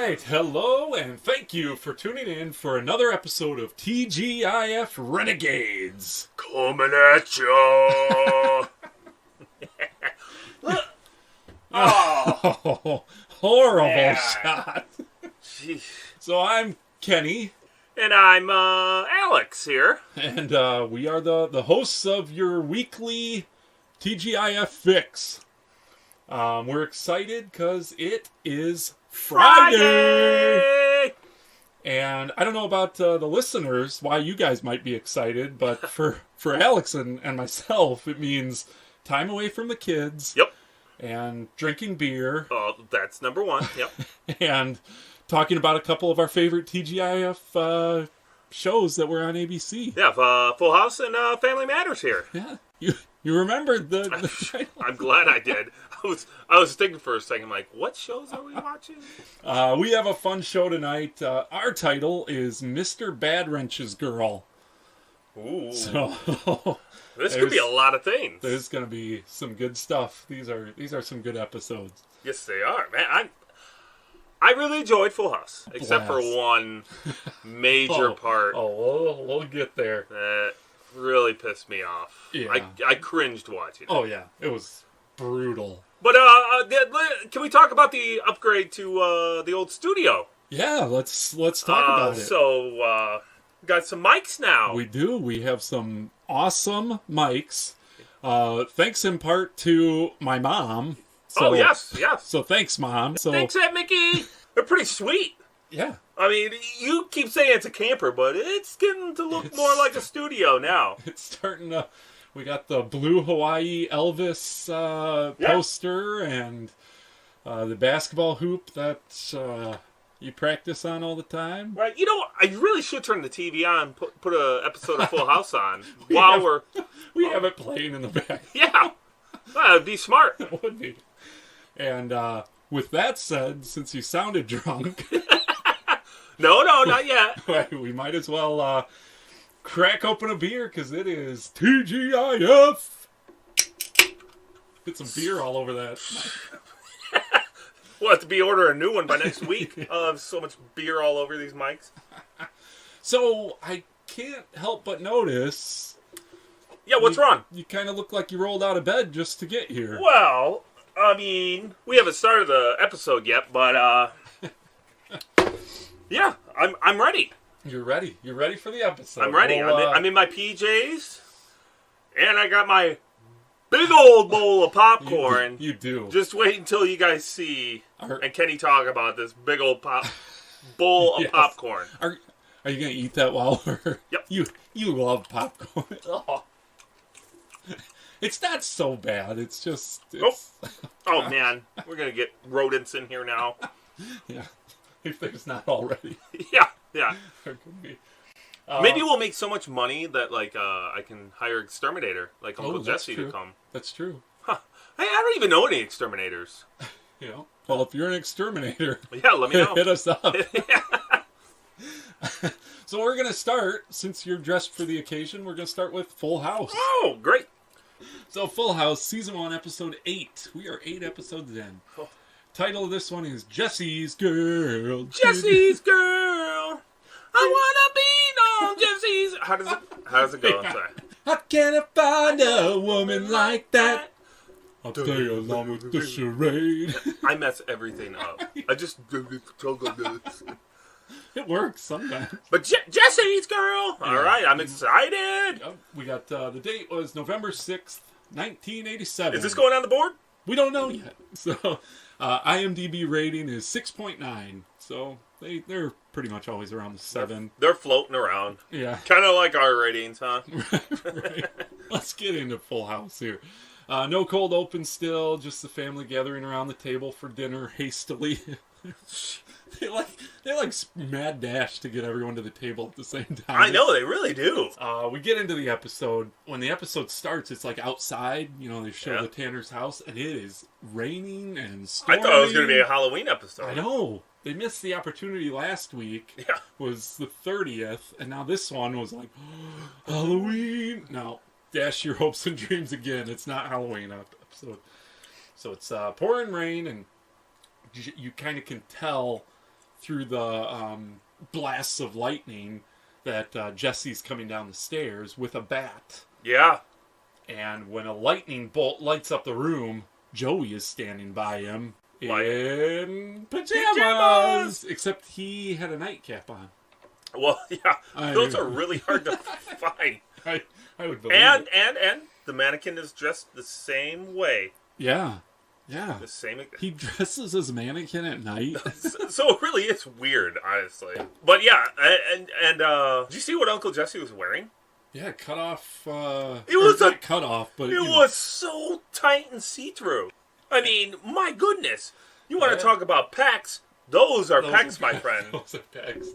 right, hello, and thank you for tuning in for another episode of TGIF Renegades. Coming at ya! Oh, horrible man. shot. Jeez. So I'm Kenny, And I'm Alex here. and we are the hosts of your weekly TGIF Fix. We're excited because it is Friday! And I don't know about the listeners, why you guys might be excited, but for Alex and myself, it means time away from the kids. Yep. And drinking beer. Oh, that's number one. Yep. And talking about a couple of our favorite TGIF shows that were on ABC. Yeah, Full House and Family Matters here. Yeah. You remembered the title. I'm glad I did. I was thinking for a second, like, what shows are we watching? We have a fun show tonight. Our title is Mr. Badwrench's Girl. Ooh. So This could be a lot of things. there's going to be some good stuff. These are some good episodes. Yes, they are. Man, I really enjoyed Full House, except for one major part We'll get there. that really pissed me off. Yeah. I cringed watching it. Oh yeah, it was brutal. But can we talk about the upgrade to the old studio? Yeah, let's talk about it. So, got some mics now. We do. We have some awesome mics. Thanks in part to my mom. So, yes. So thanks, Mom. So Thanks, Aunt Mickey. They're pretty sweet. yeah, I mean, you keep saying it's a camper, but it's getting to look more like a studio now. it's starting to. We got the blue Hawaii Elvis poster and the basketball hoop that you practice on all the time. Right? You know, I really should turn the TV on, put an episode of Full House on while We have it playing in the back. Yeah, that would be smart. It would be. And with that said, since you sounded drunk, No, not yet. we might as well crack open a beer because it is TGIF. Get some beer all over that. We'll have to order a new one by next week. So much beer all over these mics. So I can't help but notice. Yeah, what's wrong? You kind of look like you rolled out of bed just to get here. Well, I mean, we haven't started the episode yet, but yeah, I'm ready. You're ready. You're ready for the episode. I'm ready. Well, I'm in my PJs, and I got my big old bowl of popcorn. You do. Just wait until you guys see Are- and Kenny talk about this big old bowl of Yes. popcorn. Are you gonna eat that while we're? Yep. You love popcorn. Oh. It's not so bad. It's just. Oh man, we're gonna get rodents in here now. Yeah. If there's not already, Yeah. there could be. Maybe we'll make so much money that I can hire exterminator like Uncle that's Jesse true. to come. That's true. Huh. Hey, I don't even know any exterminators. You know. Well, if you're an exterminator, Yeah, let me know. hit us up. So we're gonna start. Since you're dressed for the occasion, we're gonna start with Full House. Oh, great. So Full House, season 1, episode 8. We are 8 episodes in. Oh. Title of this one is Jesse's Girl. Jesse's girl. I wanna be on Jesse's. How does it go? I'm sorry. How can I find a woman like that? I'll play along with the charade. I mess everything up. I just It works sometimes. But Jesse's girl. All right, I'm excited. We got the date was November 6th, 1987. Is this going on the board? We don't know yet. So IMDb rating is 6.9. So they're pretty much always around the 7. They're floating around. Yeah. Kind of like our ratings, huh? Right. Let's get into Full House here. No cold open still, just the family gathering around the table for dinner hastily. They like mad dash to get everyone to the table at the same time. I know, they really do. We get into the episode. When the episode starts, it's like outside. You know, they show the Tanner's house, and it is raining and storming. I thought it was going to be a Halloween episode. I know. They missed the opportunity last week. Yeah. Was the 30th, and now this one was like, Halloween. No, dash your hopes and dreams again. It's not Halloween episode. So it's pouring rain, and you kind of can tell through the blasts of lightning that Jesse's coming down the stairs with a bat. Yeah. And when a lightning bolt lights up the room, Joey is standing by him in pajamas. Except he had a nightcap on. Well, yeah. Those are really hard to find. I would believe it. And the mannequin is dressed the same way. Yeah. Yeah. The same. He dresses as a mannequin at night. So it really is weird, honestly. But yeah, and did you see what Uncle Jesse was wearing? Yeah, cut off. It was not cut off, but it was so tight and see-through. I mean, my goodness! You want to talk about pecs? Those are pecs, my friend. Those are pecs.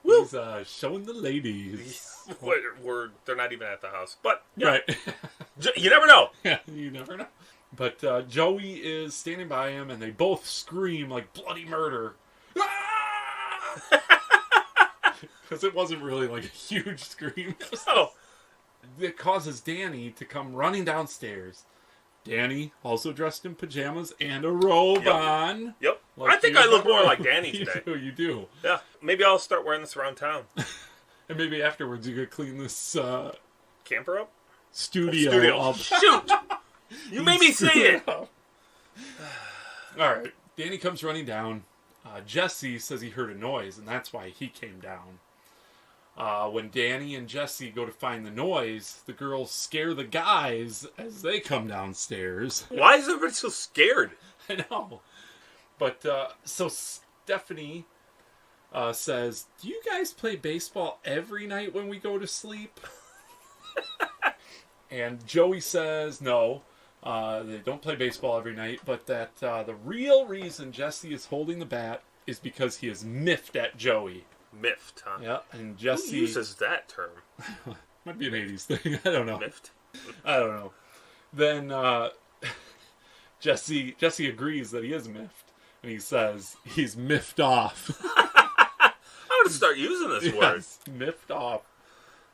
Woo. He's showing the ladies. They're not even at the house, but yeah. Right. You never know. Yeah, you never know. But Joey is standing by him, and they both scream like bloody murder. Because it wasn't really like a huge scream. Oh. It causes Danny to come running downstairs. Danny, also dressed in pajamas and a robe on. Yep. Like I think I look more like Danny today. You do. Yeah. Maybe I'll start wearing this around town. And maybe afterwards you could clean this camper up? Studio up. Shoot! You made me say it! Alright. Danny comes running down. Jesse says he heard a noise, and that's why he came down. When Danny and Jesse go to find the noise, the girls scare the guys as they come downstairs. Why is everybody so scared? I know. But, so Stephanie says, do you guys play baseball every night when we go to sleep? And Joey says, no, they don't play baseball every night, but that the real reason Jesse is holding the bat is because he is miffed at Joey. Miffed, huh? Yeah, and Jesse... Who uses that term? Might be an 80s thing. I don't know. Miffed? I don't know. Then Jesse agrees that he is miffed, and he says he's miffed off. I'm going to start using this word. Miffed off.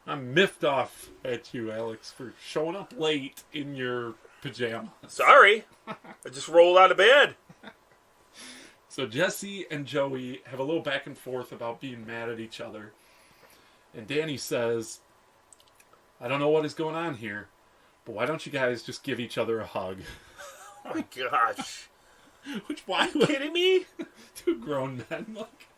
I'm miffed off at you, Alex, for showing up late in your pajamas. Sorry. I just rolled out of bed. So Jesse and Joey have a little back and forth about being mad at each other. And Danny says, I don't know what is going on here, but why don't you guys just give each other a hug? Oh my gosh. Why Are you kidding me? Two grown men, like,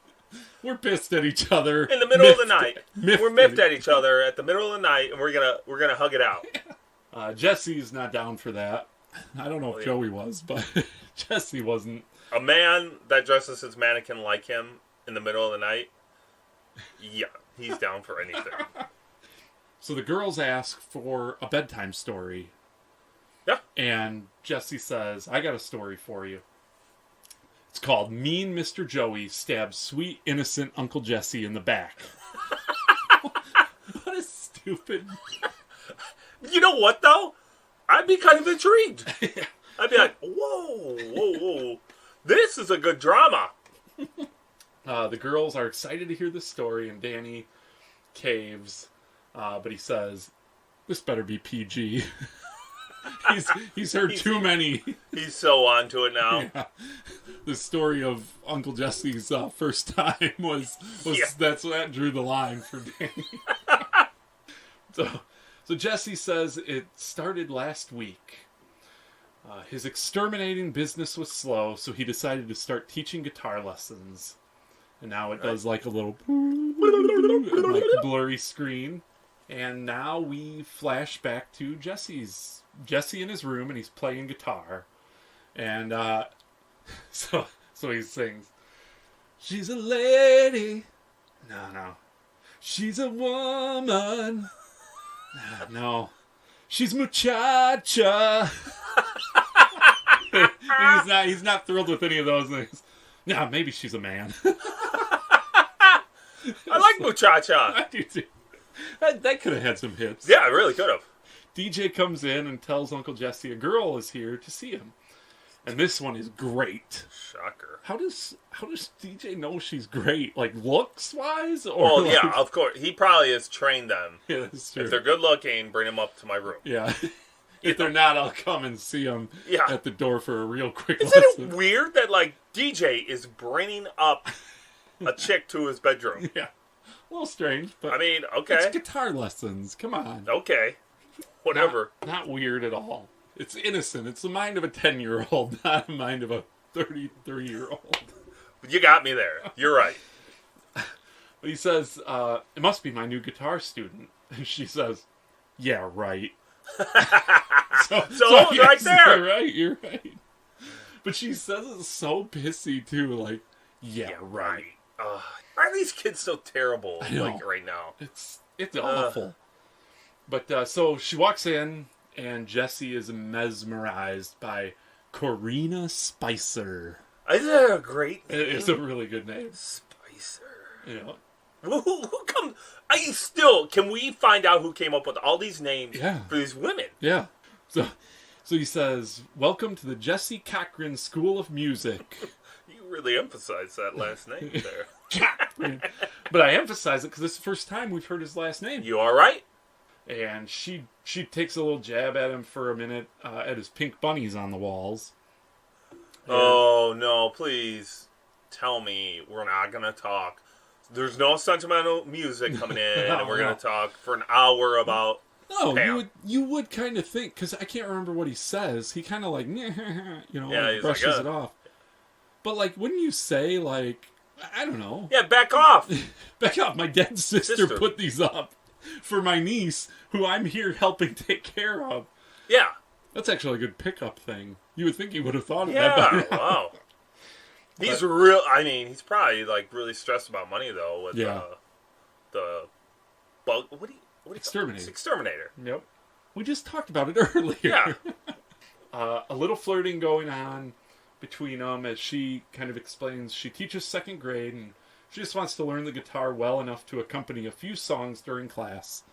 we're pissed at each other. In the middle of the night. We're miffed at each other at the middle of the night, and we're gonna hug it out. Jesse's not down for that. I don't know if Joey was, but Jesse wasn't. A man that dresses his mannequin like him in the middle of the night, yeah, he's down for anything. So the girls ask for a bedtime story. Yeah. And Jesse says, I got a story for you. It's called Mean Mr. Joey Stabs Sweet Innocent Uncle Jesse in the Back. What a stupid... You know what, though? I'd be kind of intrigued. I'd be like, whoa. This is a good drama. The girls are excited to hear this story, and Danny caves. But he says, this better be PG. He's heard too many. He's so onto it now. Yeah. The story of Uncle Jesse's first time was that drew the line for Danny. So Jesse says it started last week. His exterminating business was slow, so he decided to start teaching guitar lessons. And now it does like a little like blurry screen. And now we flash back to Jesse in his room, and he's playing guitar. And so he sings, she's a lady. No. She's a woman. No. She's muchacha. He's not thrilled with any of those things. No, maybe she's a man. I like muchacha. I do too. That could have had some hits. Yeah, it really could have. DJ comes in and tells Uncle Jesse a girl is here to see him. And this one is great. Shocker. How does DJ know she's great? Like, looks-wise? Well, yeah, of course. He probably has trained them. Yeah, that's true. If they're good-looking, bring them up to my room. Yeah. If they're not, I'll come and see them at the door for a real quick lesson. lesson. Isn't it weird that, like, DJ is bringing up a chick to his bedroom. Yeah. A little strange, but I mean, okay. it's guitar lessons. Come on. Okay. Whatever. Not weird at all. It's innocent. It's the mind of a 10-year-old, not the mind of a 33-year-old. You got me there. You're right. But he says, it must be my new guitar student. And she says, yeah, right. so it was right there. You're right. But she says it so pissy, too. Like, yeah, right. Why are these kids so terrible, like, right now? It's awful. But, so she walks in, and Jesse is mesmerized by Corina Spicer. Isn't that a great name? It's a really good name. Spicer. You know? Who come? Can we find out who came up with all these names for these women? Yeah. So he says, welcome to the Jesse Cochran School of Music. You really emphasize that last name there. Cochran. But I emphasize it because it's the first time we've heard his last name. You all right? And she takes a little jab at him for a minute at his pink bunnies on the walls. Oh, no, please tell me we're not going to talk. There's no sentimental music coming in, and we're going to talk for an hour about Pam. You would kind of think, because I can't remember what he says. He kind of like, brushes it off. But, like, wouldn't you say, like, I don't know. Yeah, back off. Back off. My dead sister put these up for my niece, who I'm here helping take care of. Yeah. That's actually a good pickup thing. You would think he would have thought of that by now. Yeah, wow. He's probably, like, really stressed about money, though, with the bug. What do you Exterminator. Exterminator. Yep. We just talked about it earlier. Yeah. A little flirting going on between them as she kind of explains she teaches second grade and she just wants to learn the guitar well enough to accompany a few songs during class.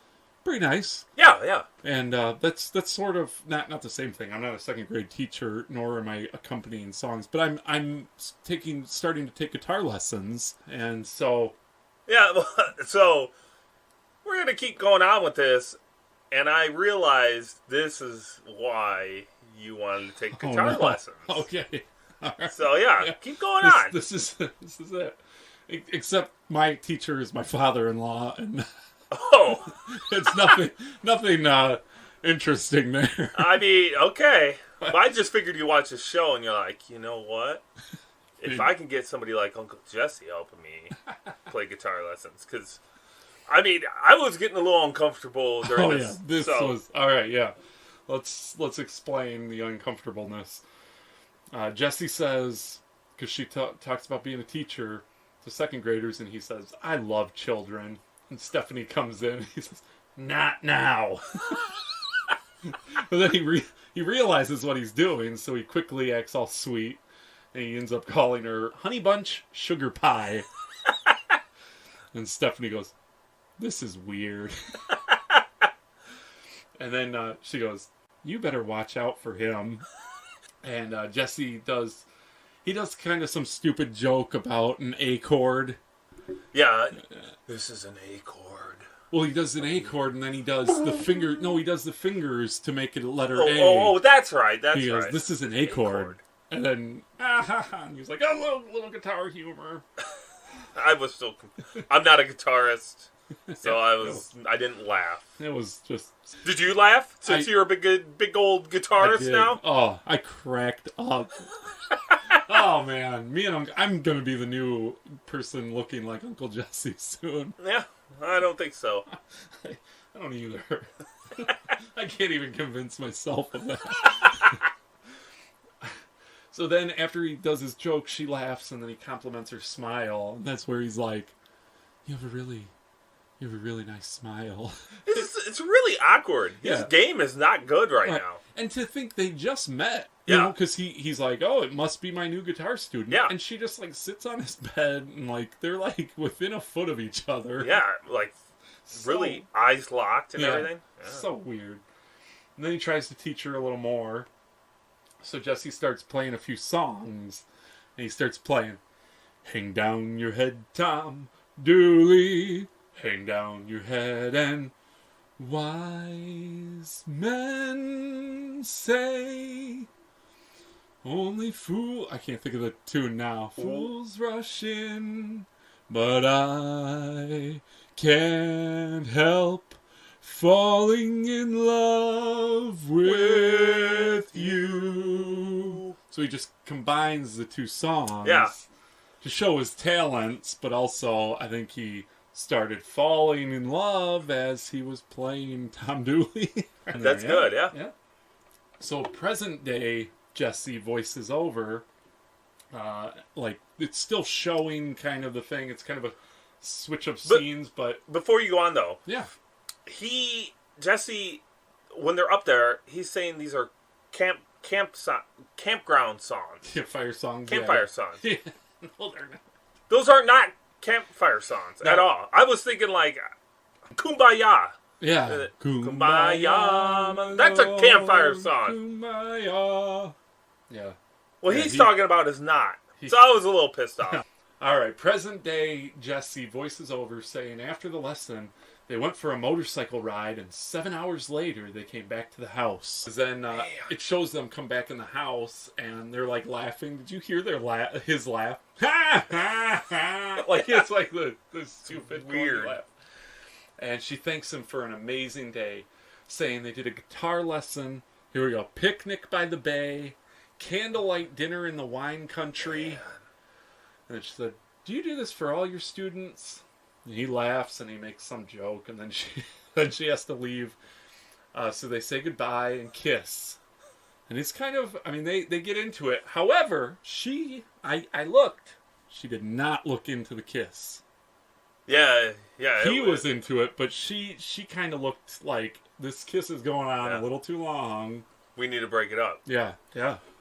Pretty nice. Yeah. And that's sort of not the same thing. I'm not a second grade teacher, nor am I accompanying songs, but I'm starting to take guitar lessons, and so yeah. So we're gonna keep going on with this, and I realized this is why you wanted to take guitar lessons. Okay. Right. So yeah, keep going on. This is it. Except my teacher is my father-in-law, and it's nothing interesting there. I mean, okay. But I just figured you watch the show and you're like, you know what? If I can get somebody like Uncle Jesse helping me play guitar lessons, because I mean, I was getting a little uncomfortable during this. Yeah, this was all right. Yeah, let's explain the uncomfortableness. Jesse says, because she talks about being a teacher to second graders, and he says, "I love children." And Stephanie comes in and he says, "Not now." But then he realizes what he's doing, so he quickly acts all sweet, and he ends up calling her Honey Bunch Sugar Pie. And Stephanie goes, "This is weird." And then she goes, "You better watch out for him." And Jesse does kind of some stupid joke about an A chord. Yeah, this is an A chord. Well, he does an A chord, and then he does the finger. No, he does the fingers to make it a letter A. Oh, that's right. That's he goes, right. "This is an A chord." And then, and he was like, "Oh, little guitar humor." I'm not a guitarist, so I didn't laugh. It was just. Did you laugh since you're a big old guitarist now? Oh, I cracked up. Oh man, I'm gonna be the new person looking like Uncle Jesse soon. Yeah, I don't think so. I don't either. I can't even convince myself of that. So then, after he does his joke, she laughs, and then he compliments her smile, and that's where he's like, "You have a really nice smile." It's really awkward. His game is not good right now. And to think they just met, you know, because he's like, "Oh, it must be my new guitar student." Yeah. And she just like sits on his bed, and like they're like within a foot of each other. Yeah, like really eyes locked and everything. Yeah. So weird. And then he tries to teach her a little more. So Jesse starts playing a few songs, and he starts playing, "Hang down your head, Tom Dooley, hang down your head, and wise men say only fool." I can't think of the tune now. "Fools rush in but I can't help falling in love with you. So he just combines the two songs to show his talents, but also I think he started falling in love as he was playing Tom Dooley. That's good, yeah. So present day Jesse voices over, like it's still showing kind of the thing. It's kind of a switch of scenes, but before you go on though, Jesse, when they're up there, he's saying these are campground songs, campfire songs. Songs. Yeah. No, they're not. Those are not campfire songs at all. I was thinking like Kumbaya. Yeah. Kumbaya. That's a campfire song. Kumbaya. Yeah. Well, he's talking about is not. So I was a little pissed off. All right. Present day Jesse voices over saying after the lesson, they went for a motorcycle ride, and 7 hours later, they came back to the house. Then it shows them come back in the house, and they're like laughing. Did you hear his laugh? Ha ha ha! Like it's like the stupid weird laugh. And she thanks him for an amazing day, saying they did a guitar lesson. Here we go. Picnic by the bay, candlelight dinner in the wine country. Man. And she said, "Do you do this for all your students?" And he laughs and he makes some joke, and then she has to leave. So they say goodbye and kiss. And it's kind of, I mean, they get into it. However, I looked. She did not look into the kiss. Yeah. He was into it, but she kind of looked like this kiss is going on a little too long. We need to break it up. Yeah.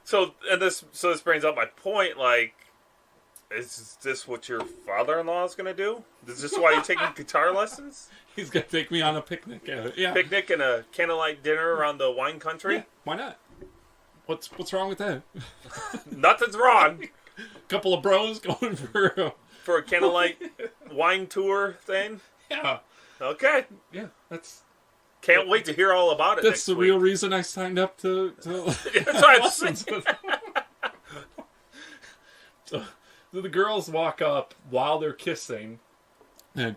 So this brings up my point, like, is this what your father-in-law is going to do? Is this why you're taking guitar lessons? He's going to take me on a picnic. Yeah. Picnic and a candlelight dinner around the wine country? Yeah, why not? What's wrong with that? Nothing's wrong. Couple of bros going for a candlelight wine tour thing? Yeah. Okay. Yeah, Can't wait to hear all about it. That's the real reason I signed up to That's what I'm saying. So the girls walk up while they're kissing, and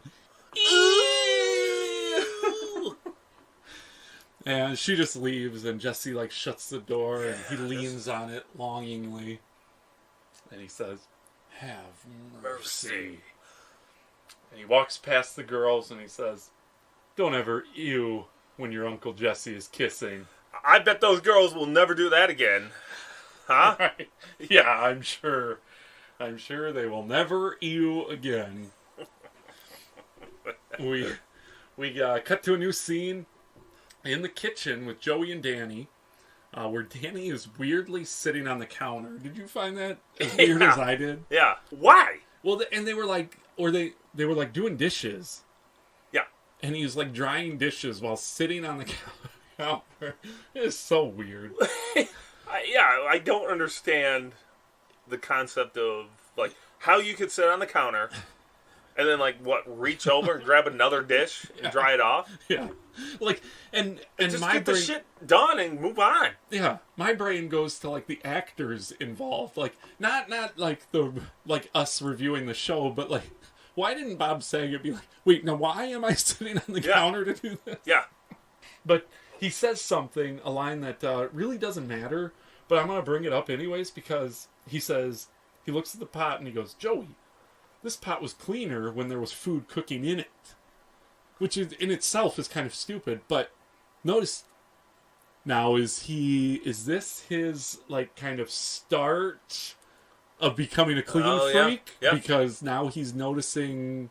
and she just leaves, and Jesse like shuts the door, and he leans on it longingly, and he says, "Have mercy." And he walks past the girls, and he says, "Don't ever ew when your Uncle Jesse is kissing." I bet those girls will never do that again. Huh? Right. Yeah, I'm sure they will never ew again. We cut to a new scene in the kitchen with Joey and Danny, where Danny is weirdly sitting on the counter. Did you find that as weird as I did? Yeah. Why? Well, and they were like, they were like doing dishes. Yeah. And he was like drying dishes while sitting on the counter. It's so weird. I don't understand the concept of like how you could sit on the counter and then like reach over and grab another dish and dry it off. Yeah, like and just my get brain, the shit done and move on. Yeah, my brain goes to like the actors involved, like not like us reviewing the show, but like why didn't Bob Saget be like, wait, now why am I sitting on the counter to do this? Yeah, but he says something, a line that really doesn't matter, but I'm gonna bring it up anyways because he says. He looks at the pot and he goes, "Joey, this pot was cleaner when there was food cooking in it." Which is, in itself is kind of stupid, but notice now is this his like kind of start of becoming a clean freak? Yeah. Because now he's noticing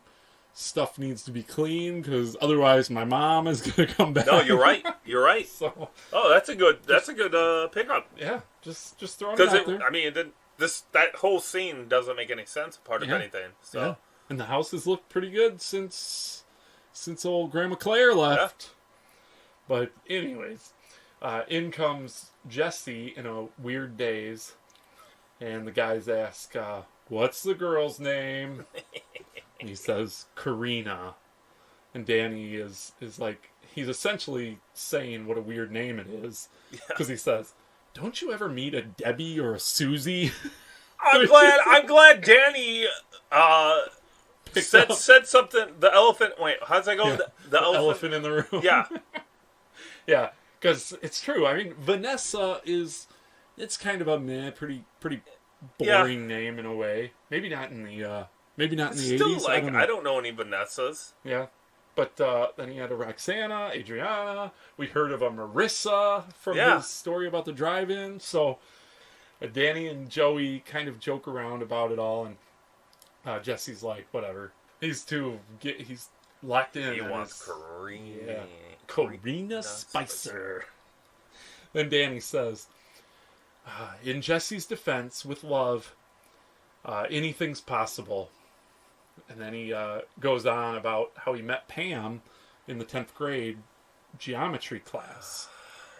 stuff needs to be clean because otherwise my mom is going to come back. No, you're right. So, that's a good pickup. Yeah, just throwing it out there. I mean, that whole scene doesn't make any sense part of anything. So. Yeah. And the house has looked pretty good since old Grandma Claire left. Yeah. But anyways, in comes Jesse in a weird daze, and the guys ask, "What's the girl's name?" And he says, "Karina." And Danny is like, he's essentially saying what a weird name it is, because he says, "Don't you ever meet a Debbie or a Susie?" I'm glad Danny picked up. Said something. The elephant. Wait, how's that go? Yeah, The elephant in the room. Yeah. Yeah, because it's true. I mean, Vanessa it's kind of a pretty boring name in a way. Maybe not in the 80s. Still, like, I don't know any Vanessas. Yeah. But then he had a Roxana, Adriana. We heard of a Marissa from his story about the drive-in. So Danny and Joey kind of joke around about it all, and Jesse's like, whatever. He's locked in. He wants Karina. Yeah. Karina Spicer. Then Danny says, in Jesse's defense, with love, anything's possible. And then he goes on about how he met Pam in the 10th grade geometry class.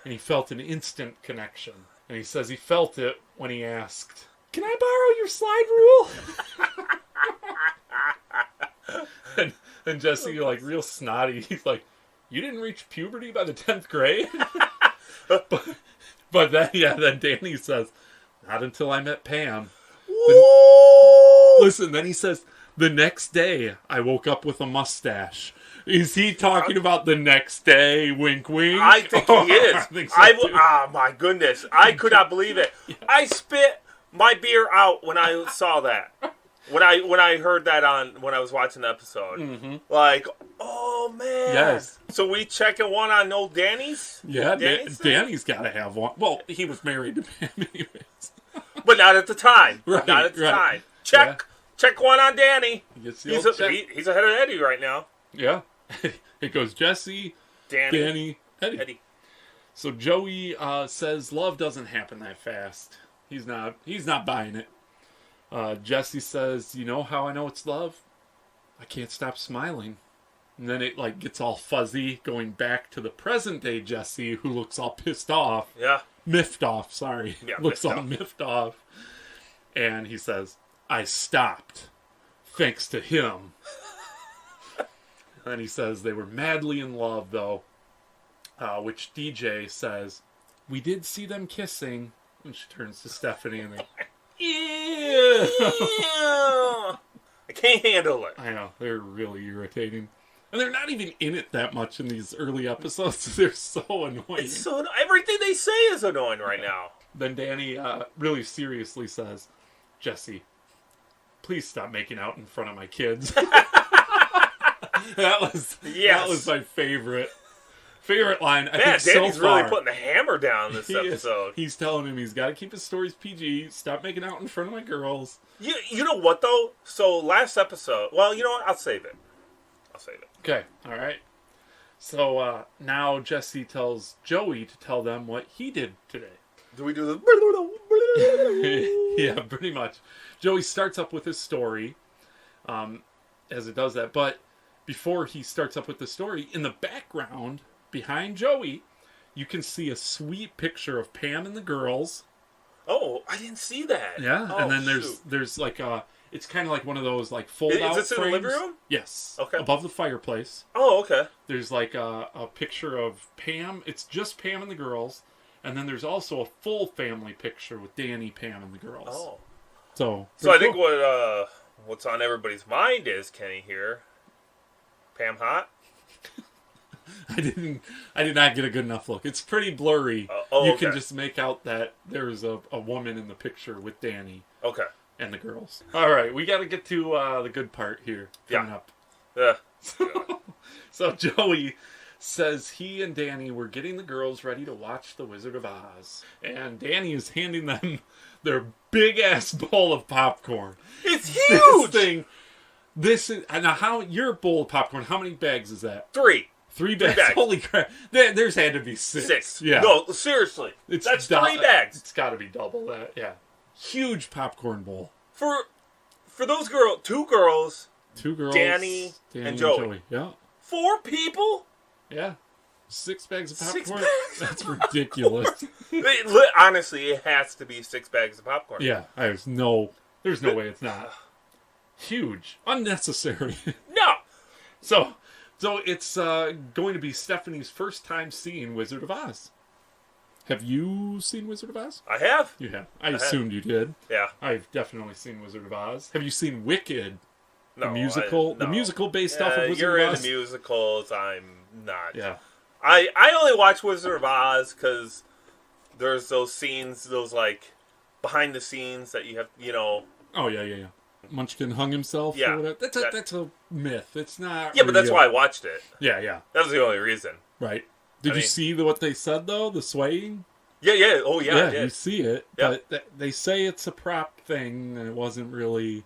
And he felt an instant connection. And he says he felt it when he asked, "Can I borrow your slide rule?" and Jesse, like, real snotty, he's like, "You didn't reach puberty by the 10th grade?" but then Danny says, "Not until I met Pam." Listen, then he says, "The next day, I woke up with a mustache." Is he talking about the next day? Wink, wink. I think he is. I think so too. Oh my goodness! I could not believe it. Yeah. I spit my beer out when I saw that. When I heard that when I was watching the episode. Mm-hmm. Like, oh man. Yes. So we checking one on old Danny's? Yeah, Danny's got to have one. Well, he was married to Pam anyways. But not at the time. Right, not at the right. time. Check. Yeah. Check one on Danny. He's ahead of Eddie right now. Yeah. It goes Jesse, Danny, Eddie. So Joey says love doesn't happen that fast. He's not buying it. Jesse says, "You know how I know it's love? I can't stop smiling." And then it like gets all fuzzy, going back to the present day Jesse, who looks all pissed off. Yeah. Miffed off, sorry. Yeah, looks all miffed off. And he says, "I stopped, thanks to him." And then he says they were madly in love, though, which DJ says, "We did see them kissing." And she turns to Stephanie and they, ew. I can't handle it. I know, they're really irritating. And they're not even in it that much in these early episodes. They're so annoying. Everything they say is annoying right now. Then Danny really seriously says, "Jesse, please stop making out in front of my kids." That was my favorite line. I think Danny's so far. really putting the hammer down this episode. He's telling him he's got to keep his stories PG. Stop making out in front of my girls. You know what though? So last episode. Well, you know what? I'll save it. Okay. All right. So now Jesse tells Joey to tell them what he did today. Do we do the? Yeah, pretty much. Joey starts up with his story, as it does that. But before he starts up with the story, in the background behind Joey, you can see a sweet picture of Pam and the girls. Oh, I didn't see that. Yeah, oh, and then there's like it's kind of like one of those like fold out. Is this frames. in the living room? Yes. Okay. Above the fireplace. Oh, okay. There's like a picture of Pam. It's just Pam and the girls, and then there's also a full family picture with Danny, Pam, and the girls. Oh. So I think what's on everybody's mind is Kenny here. Pam hot? I did not get a good enough look. It's pretty blurry. You can just make out that there's a woman in the picture with Danny. Okay. And the girls. All right, we got to get to the good part here coming up. Yeah. So Joey says he and Danny were getting the girls ready to watch The Wizard of Oz, and Danny is handing them their big ass bowl of popcorn. It's huge. This is now how your bowl of popcorn. How many bags is that? 3. 3 bags. Holy crap! There's had to be 6. 6. Yeah. No, seriously. That's 3 bags. It's got to be double that. Yeah. Huge popcorn bowl. For those girls, 2 girls. 2 girls. Danny and Joey. Yeah. 4 people. Yeah. 6 bags of popcorn. 6 bags. That's ridiculous. Honestly, it has to be 6 bags of popcorn. Yeah. There's no way it's not. Huge. Unnecessary. No. So it's going to be Stephanie's first time seeing Wizard of Oz. Have you seen Wizard of Oz? I have. You have. I assumed you did. Yeah. I've definitely seen Wizard of Oz. Have you seen Wicked? The No, musical, no. the musical-based stuff of Wizard You're of into Oz. musicals. I'm not. Yeah. I only watch Wizard of Oz because there's those scenes, those like behind the scenes that you have, Oh yeah. Munchkin hung himself. Yeah, Or whatever. That's a myth. It's not. Yeah, but that's real. why I watched it. Yeah. That was the only reason. Right. Did you see what they said though? The swaying. Yeah. Oh yeah. I did. You see it, Yeah. but they say it's a prop thing, and it wasn't really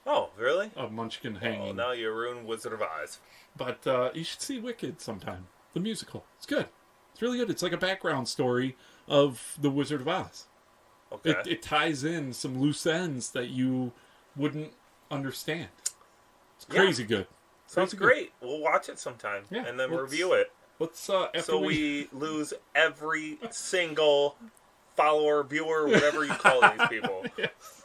Oh, really? a Munchkin hanging. Oh, now you ruined Wizard of Oz. But you should see Wicked sometime. The musical. It's good. It's really good. It's like a background story of the Wizard of Oz. Okay. It ties in some loose ends that you wouldn't understand. It's crazy good. Sounds great. We'll watch it sometime and then review it. Let's after So we lose every single follower, viewer, whatever you call these people. Yes.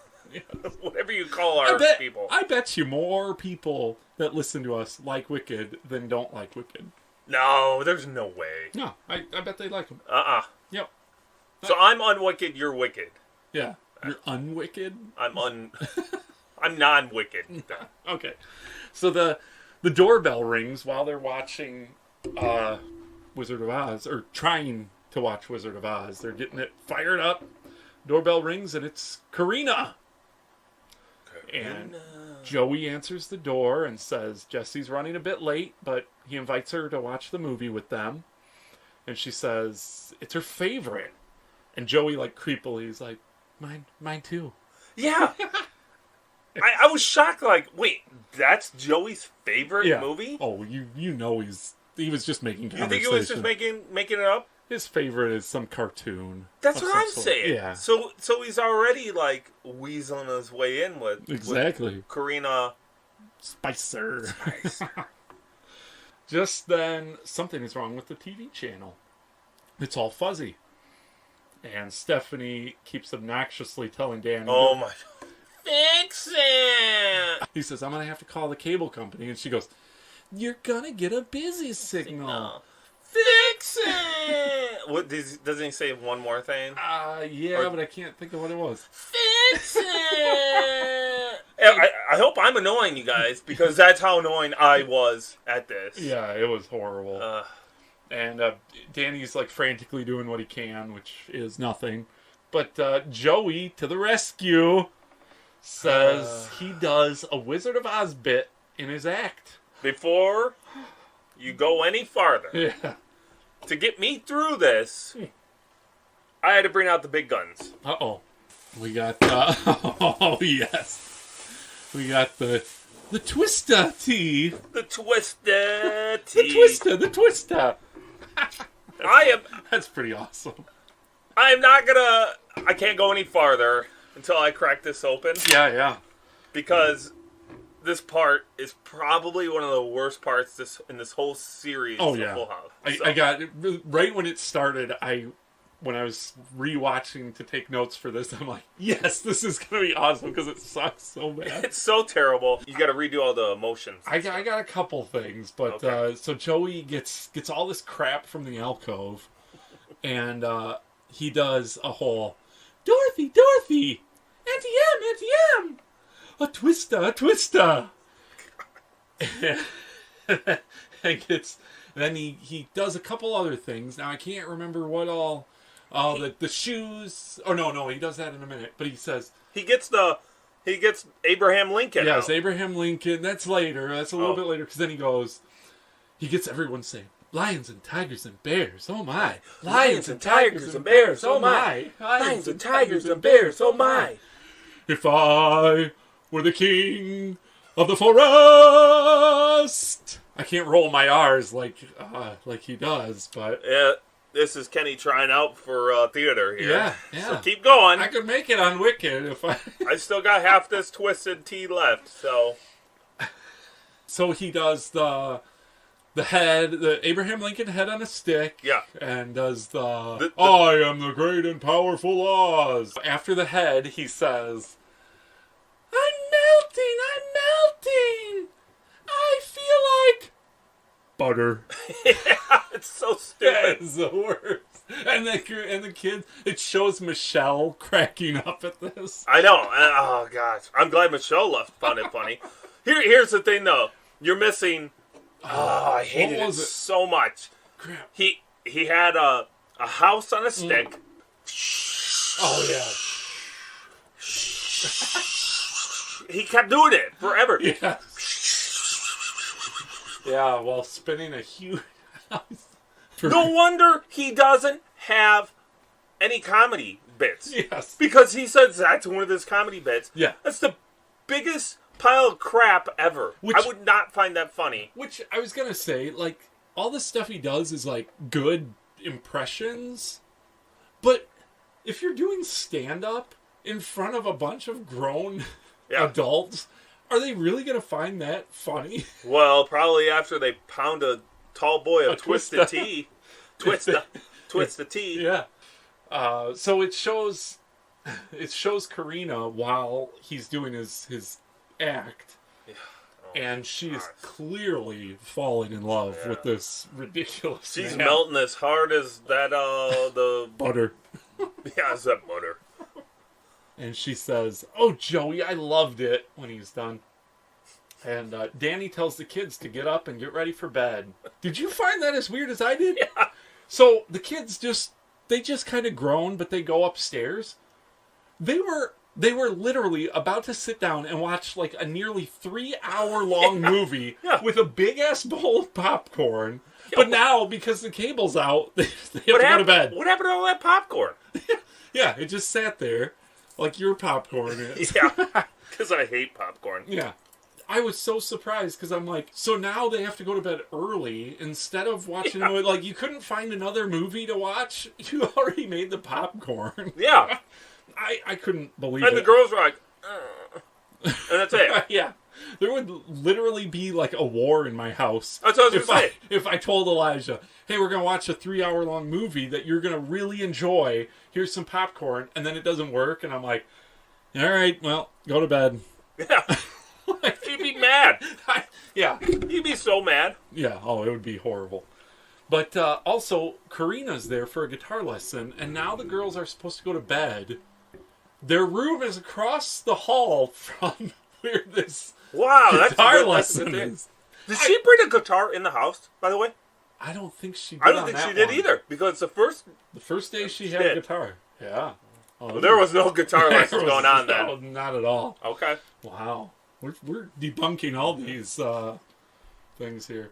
Whatever you call our people. I bet you more people that listen to us like Wicked than don't like Wicked. No, there's no way. No, I bet they like them. Yep. So I'm unwicked, you're wicked. Yeah. You're unwicked? I'm non-wicked. Okay. So the doorbell rings while they're watching Wizard of Oz, or trying to watch Wizard of Oz. They're getting it fired up. Doorbell rings, and it's Karina. And Joey answers the door and says Jesse's running a bit late, but he invites her to watch the movie with them. And she says it's her favorite. And Joey, like, creepily is like, mine too. Yeah. I was shocked, like, wait, that's Joey's favorite movie? Oh, you know he was just making conversation. You think he was just making it up? His favorite is some cartoon. That's what I'm saying. Yeah. So he's already, like, weaseling his way in with Karina Spicer. Just then, something is wrong with the TV channel. It's all fuzzy. And Stephanie keeps obnoxiously telling Danny, oh my, fix it! He says, I'm going to have to call the cable company. And she goes, you're going to get a busy signal. Fix it! What, doesn't he say one more thing? But I can't think of what it was. Fix it! I hope I'm annoying you guys, because that's how annoying I was at this. Yeah, it was horrible. And Danny's like frantically doing what he can, which is nothing. But Joey, to the rescue, says he does a Wizard of Oz bit in his act. Before you go any farther, to get me through this, I had to bring out the big guns. Uh-oh. We got, oh, yes. We got the Twista tea. The Twista tea. The Twista. That's pretty awesome. I can't go any farther until I crack this open. Yeah. Because this part is probably one of the worst parts in this whole series of Full House. I got it right when it started. When I was rewatching to take notes for this, I'm like, yes, this is going to be awesome because it sucks so bad. It's so terrible. You got to redo all the emotions. I got a couple things, but so Joey gets all this crap from the alcove, and he does a whole Dorothy, Auntie M, a Twista. And then he does a couple other things. Now I can't remember what all. The shoes. Oh no, he does that in a minute. But he says he gets Abraham Lincoln. Yes, out. Abraham Lincoln. That's later. That's a little bit later because then he gets everyone saying, "Lions and tigers and bears. Oh my! Lions and tigers and bears. Oh my! Lions and tigers and bears. Oh my! If I were the king of the forest." I can't roll my R's like he does, but yeah. This is Kenny trying out for theater here. Yeah. So keep going. I could make it on Wicked if I... I still got half this twisted tea left, so... So he does the Abraham Lincoln head on a stick. Yeah. And does I am the great and powerful Oz. After the head, he says, I'm melting. I feel like... butter. Yeah, it's so stupid. It's the worst. And the kid, it shows Michelle cracking up at this. I know. Oh gosh, I'm glad Michelle found it funny. Here's the thing, though. You're missing. Oh, I hated it so much. Crap. He had a house on a stick. Oh yeah. He kept doing it forever. Yeah. Yeah, while spinning a huge house. No wonder he doesn't have any comedy bits. Yes. Because he says that's one of his comedy bits. Yeah. That's the biggest pile of crap ever. I would not find that funny. Which I was going to say, like, all the stuff he does is, like, good impressions. But if you're doing stand-up in front of a bunch of grown adults, are they really going to find that funny? Well, probably after they pound a tall boy of twisted tea. Twist the tea. Yeah. So it shows Karina while he's doing his act. Yeah. Oh, and she is clearly falling in love with this ridiculous She's man. melting as hard as that, the... butter. Yeah, it's that butter. And she says, "Oh, Joey, I loved it," when he's done. And Danny tells the kids to get up and get ready for bed. Did you find that as weird as I did? Yeah. So the kids just kind of groan, but they go upstairs. They were literally about to sit down and watch like a nearly 3-hour-long movie with a big-ass bowl of popcorn. But now, because the cable's out, they have to go to bed. What happened to all that popcorn? Yeah, it just sat there like your popcorn is. Yeah, because I hate popcorn. Yeah. I was so surprised because I'm like, so now they have to go to bed early instead of watching a movie. Like, you couldn't find another movie to watch? You already made the popcorn. Yeah. I couldn't believe it. And the girls were like, and that's it. Yeah. There would literally be like a war in my house. That's what I was going to say. If I told Elijah, hey, we're going to watch a 3-hour-long movie that you're going to really enjoy. Here's some popcorn. And then it doesn't work. And I'm like, all right, well, go to bed. Yeah. You'd be mad. Yeah. You'd be so mad. Yeah. Oh, it would be horrible. But also, Karina's there for a guitar lesson. And now the girls are supposed to go to bed. Their room is across the hall from where this guitar lesson is. Did she bring a guitar in the house, by the way? I don't think she did. I don't think she did either. Because the first day she had a guitar. Yeah. Oh, well, there was no guitar lessons going on then. No, not at all. Okay. Wow. We're debunking all these things here.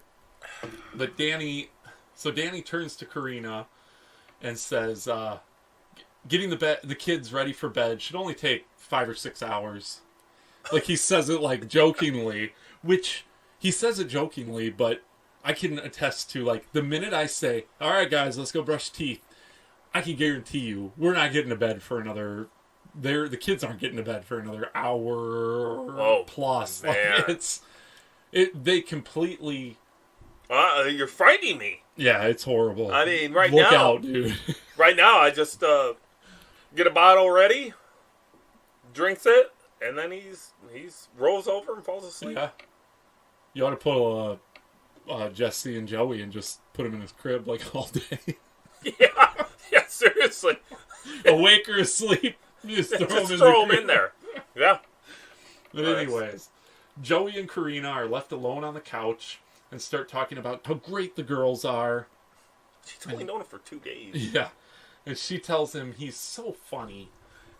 But Danny turns to Karina and says, getting the kids ready for bed should only take 5 or 6 hours. Like, he says it like jokingly, which he says it jokingly, but I can attest to, like, the minute I say, all right, guys, let's go brush teeth, I can guarantee you we're not getting to bed for another... The kids aren't getting to bed for another hour plus. Man. Like, they completely... you're frightening me. Yeah, it's horrible. I mean, Look out, dude. Right now, I just get a bottle ready, drinks it, and then he's rolls over and falls asleep. Yeah. You ought to pull Jesse and Joey and just put him in his crib like all day. Yeah, seriously. Awake or asleep. Just throw him in there. Yeah. But anyways, Joey and Karina are left alone on the couch and start talking about how great the girls are. She's only known him for 2 days. Yeah. And she tells him he's so funny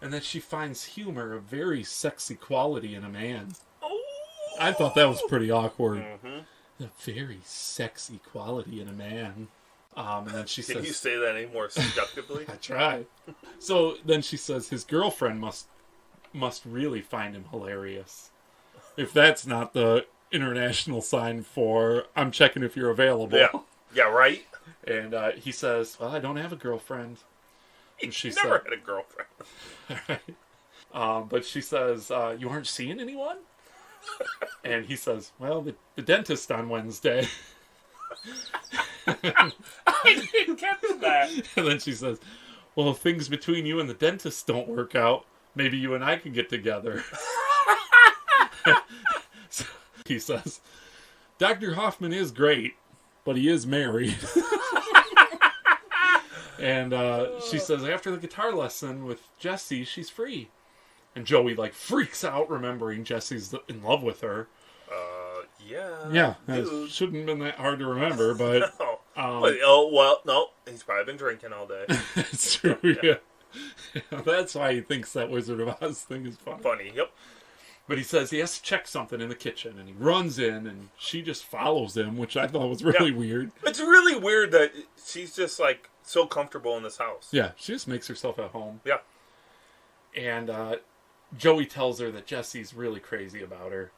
and that she finds humor a very sexy quality in a man. Oh. I thought that was pretty awkward. Mm-hmm. A very sexy quality in a man. And then she says... Can you say that any more seductively? I tried. So then she says his girlfriend must really find him hilarious. If that's not the international sign for I'm checking if you're available. Yeah, right? And he says, well, I don't have a girlfriend. And she never had a girlfriend. Right. But she says, you aren't seeing anyone? And he says, well, the dentist on Wednesday. I didn't catch that. And then she says, well, if things between you and the dentist don't work out, maybe you and I can get together. So he says, Dr. Hoffman is great, but he is married. And she says after the guitar lesson with Jesse, she's free. And Joey, like, freaks out remembering Jesse's in love with her. Yeah, dude. it shouldn't have been that hard to remember, but No, he's probably been drinking all day. it's true. Yeah. That's why he thinks that Wizard of Oz thing is funny. Funny, yep. But he says he has to check something in the kitchen, and he runs in, and she just follows him, which I thought was really weird. It's really weird that she's just like so comfortable in this house. Yeah, she just makes herself at home. Yeah. And Joey tells her that Jesse's really crazy about her.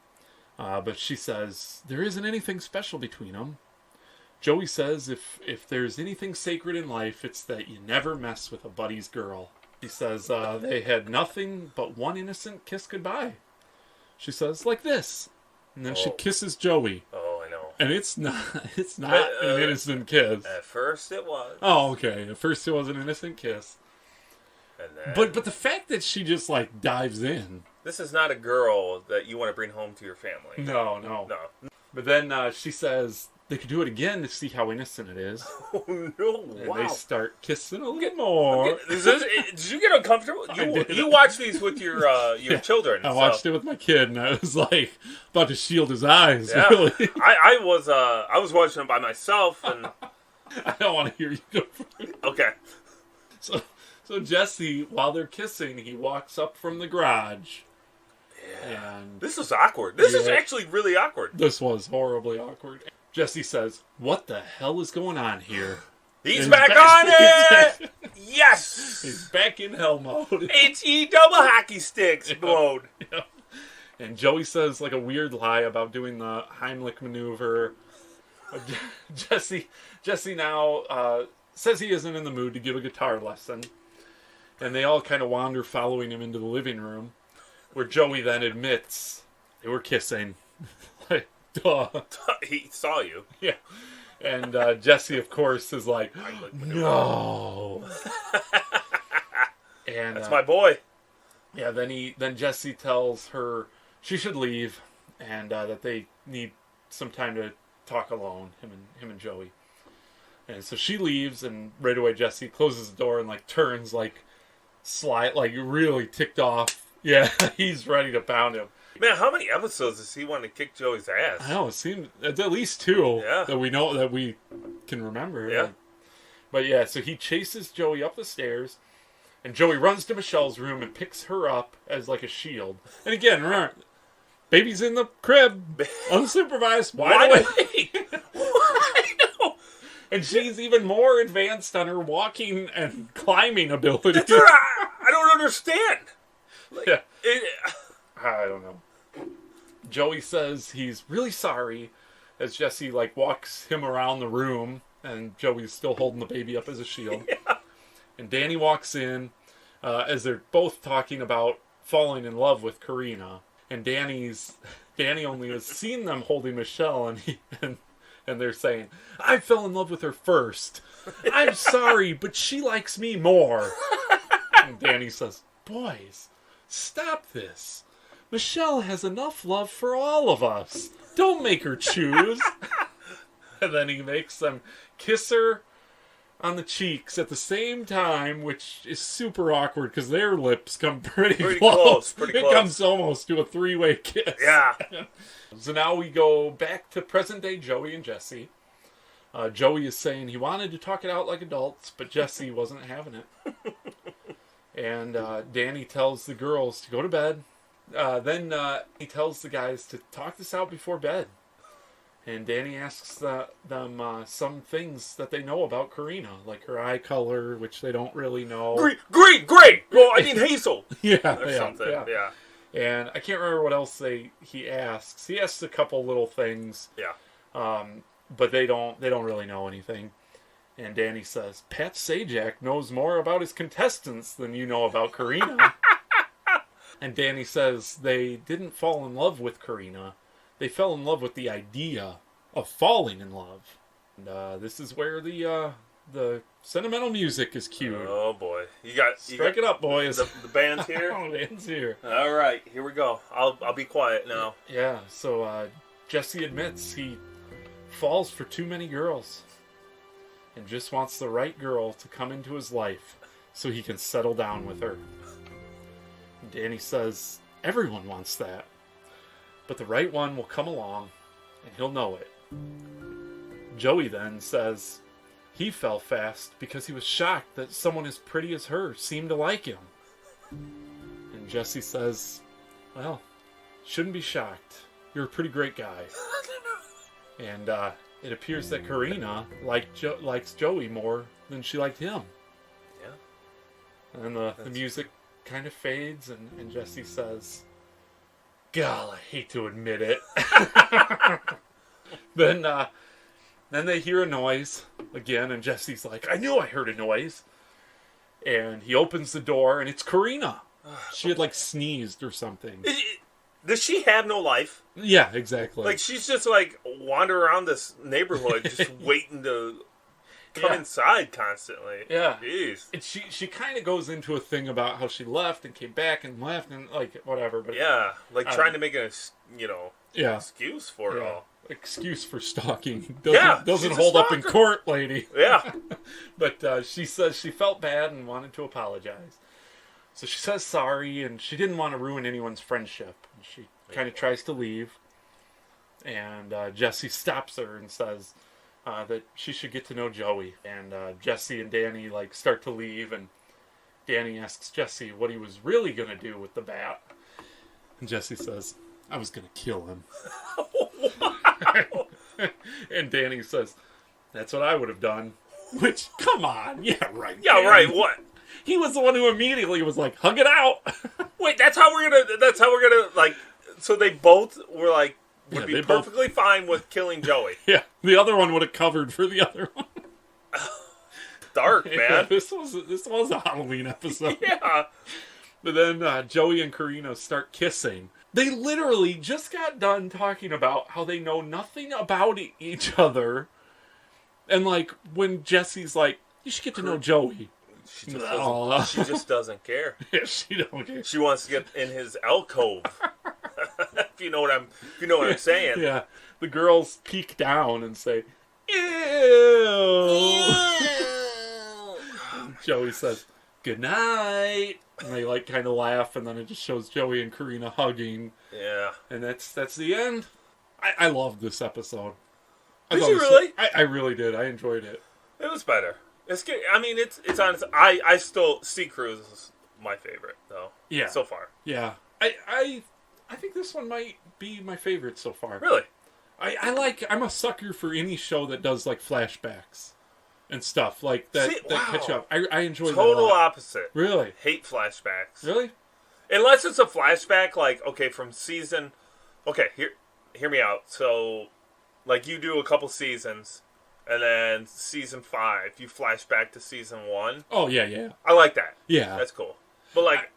But she says there isn't anything special between them. Joey says if there's anything sacred in life, it's that you never mess with a buddy's girl. He says they had nothing but one innocent kiss goodbye. She says, like this. And then she kisses Joey. Oh, I know. And it's not an innocent kiss. At first it was. Oh, okay. At first it was an innocent kiss. And then, But the fact that she just like dives in. this is not a girl that you want to bring home to your family. No. No. But then she says they could do it again to see how innocent it is. Oh, no. And Wow. they start kissing a little more. Did you get uncomfortable? You watch these with your children. I watched it with my kid, and I was like about to shield his eyes. Yeah. Really, I was watching it by myself, and I don't want to hear you go first. okay. So Jesse, while they're kissing, he walks up from the garage. Yeah. And This is awkward. This is actually really awkward. this was horribly awkward. Jesse says, "What the hell is going on here?" He's back on it! Yes! He's back in hell mode. HE double hockey sticks mode. Yeah. And Joey says like a weird lie about doing the Heimlich maneuver. Jesse now says he isn't in the mood to give a guitar lesson. And they all kind of wander following him into the living room, where Joey then admits they were kissing. Like, duh. He saw you. Yeah. And Jesse, of course, is like, no. And That's my boy. Yeah, then Jesse tells her she should leave, and that they need some time to talk alone, him and Joey. And so she leaves, and right away Jesse closes the door and like turns like really ticked off. Yeah, he's ready to pound him. Man, how many episodes does he want to kick Joey's ass? I know, it seems at least 2 Yeah. that we know that we can remember. Yeah. But yeah, so he chases Joey up the stairs, and Joey runs to Michelle's room and picks her up as like a shield. And again, remember, baby's in the crib, unsupervised, wide awake. And she's even more advanced on her walking and climbing ability. That's what I don't understand. Yeah. I don't know. Joey says he's really sorry as Jesse like walks him around the room, and Joey's still holding the baby up as a shield. Yeah. And Danny walks in as they're both talking about falling in love with Karina. And Danny only has seen them holding Michelle, and they're saying, I fell in love with her first. I'm sorry, but she likes me more. And Danny says, boys, stop this. Michelle has enough love for all of us. Don't make her choose. And then he makes them kiss her on the cheeks at the same time, which is super awkward because their lips come pretty close. Pretty It close. comes almost to a 3-way kiss. Yeah. So now we go back to present day Joey and Jesse. Joey is saying he wanted to talk it out like adults, but Jesse wasn't having it. And Danny tells the girls to go to bed. Then he tells the guys to talk this out before bed. And Danny asks them some things that they know about Karina, like her eye color, which they don't really know. Green! Well, I mean hazel. Or something. Yeah. And I can't remember what else he asks. He asks a couple little things. Yeah. But they don't really know anything. And Danny says, Pat Sajak knows more about his contestants than you know about Karina. And Danny says they didn't fall in love with Karina. They fell in love with the idea of falling in love. And this is where the sentimental music is cued. Oh boy, Strike it up, boys. The band's here. Oh, the band's here. All right, here we go. I'll be quiet now. Yeah. So Jesse admits he falls for too many girls, and just wants the right girl to come into his life so he can settle down with her. And Danny says everyone wants that, but the right one will come along, and he'll know it. Joey then says he fell fast because he was shocked that someone as pretty as her seemed to like him. And Jesse says, well, shouldn't be shocked. You're a pretty great guy. And it appears that Karina likes Joey more than she liked him. Yeah. And the music kind of fades, and Jesse says, God, I hate to admit it. Then they hear a noise again, and Jesse's like, I knew I heard a noise. And he opens the door, and it's Karina. She had, like, sneezed or something. Does she have no life? Yeah, exactly. Like, she's just, like, wander around this neighborhood just waiting to come inside constantly. Yeah. Jeez. And she kind of goes into a thing about how she left and came back and left and, like, whatever. But yeah, like, trying to make an, excuse for it all. Excuse for stalking. Doesn't she's hold a up in court, lady. Yeah. But she says she felt bad and wanted to apologize. So she says sorry, and she didn't want to ruin anyone's friendship. And she kind of tries to leave. And Jesse stops her and says that she should get to know Joey. And Jesse and Danny, like, start to leave, and Danny asks Jesse what he was really going to do with the bat. And Jesse says, I was going to kill him. And Danny says, that's what I would have done. Which, come on. Yeah, right. Yeah, Danny. right. What? He was the one who immediately was like, hug it out. Wait, that's how we're gonna, like, so they both were like, would be perfectly fine with killing Joey. Yeah, the other one would have covered for the other one. Dark, man. Yeah, this was a Halloween episode. Yeah. But then Joey and Karina start kissing. They literally just got done talking about how they know nothing about each other. And, like, when Jesse's like, you should get to know Joey. She just doesn't care. Yeah, she don't care. She wants to get in his alcove. If you know what I'm saying. Yeah. The girls peek down and say, ew. Joey says, good night. And they, like, kind of laugh, and then it just shows Joey and Karina hugging. Yeah. And that's the end. I loved this episode. Did you really? I really did. I enjoyed it. It was better. It's good. I mean, it's honest. I still, Sea Cruise is my favorite, though. Yeah. So far. Yeah. I think this one might be my favorite so far. Really? I'm a sucker for any show that does, like, flashbacks and stuff like that. Catch up. I enjoy that a lot. Total opposite. Really? Hate flashbacks. Really? Unless it's a flashback, like, okay, from season. Okay, hear me out. So, like, you do a couple seasons, and then season 5, you flash back to season 1. Oh yeah. I like that. Yeah, that's cool. But like,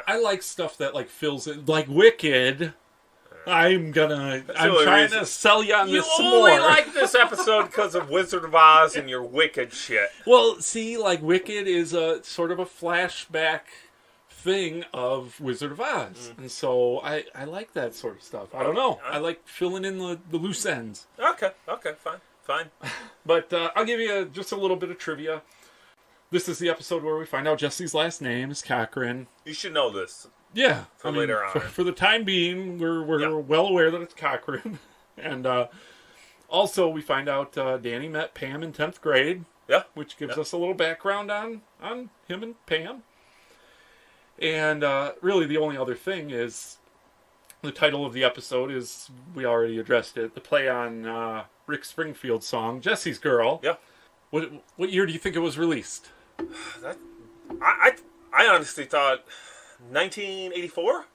I like stuff that, like, fills it, like Wicked. I'm trying to sell you on this some more. You only like this episode because of Wizard of Oz and your Wicked shit. Well, see, like, Wicked is a sort of a flashback thing of Wizard of Oz. And so I like that sort of stuff. I don't know. I like filling in the loose ends. Okay, fine. But I'll give you just a little bit of trivia. This is the episode where we find out Jesse's last name is Cochran. You should know this. Yeah. Later on. For the time being, we're well aware that it's Cochran. And also, we find out Danny met Pam in 10th grade. Yeah. Which gives us a little background on him and Pam. And really, the only other thing is the title of the episode is, we already addressed it, the play on Rick Springfield's song, Jesse's Girl. Yeah. What year do you think it was released? I honestly thought 1984?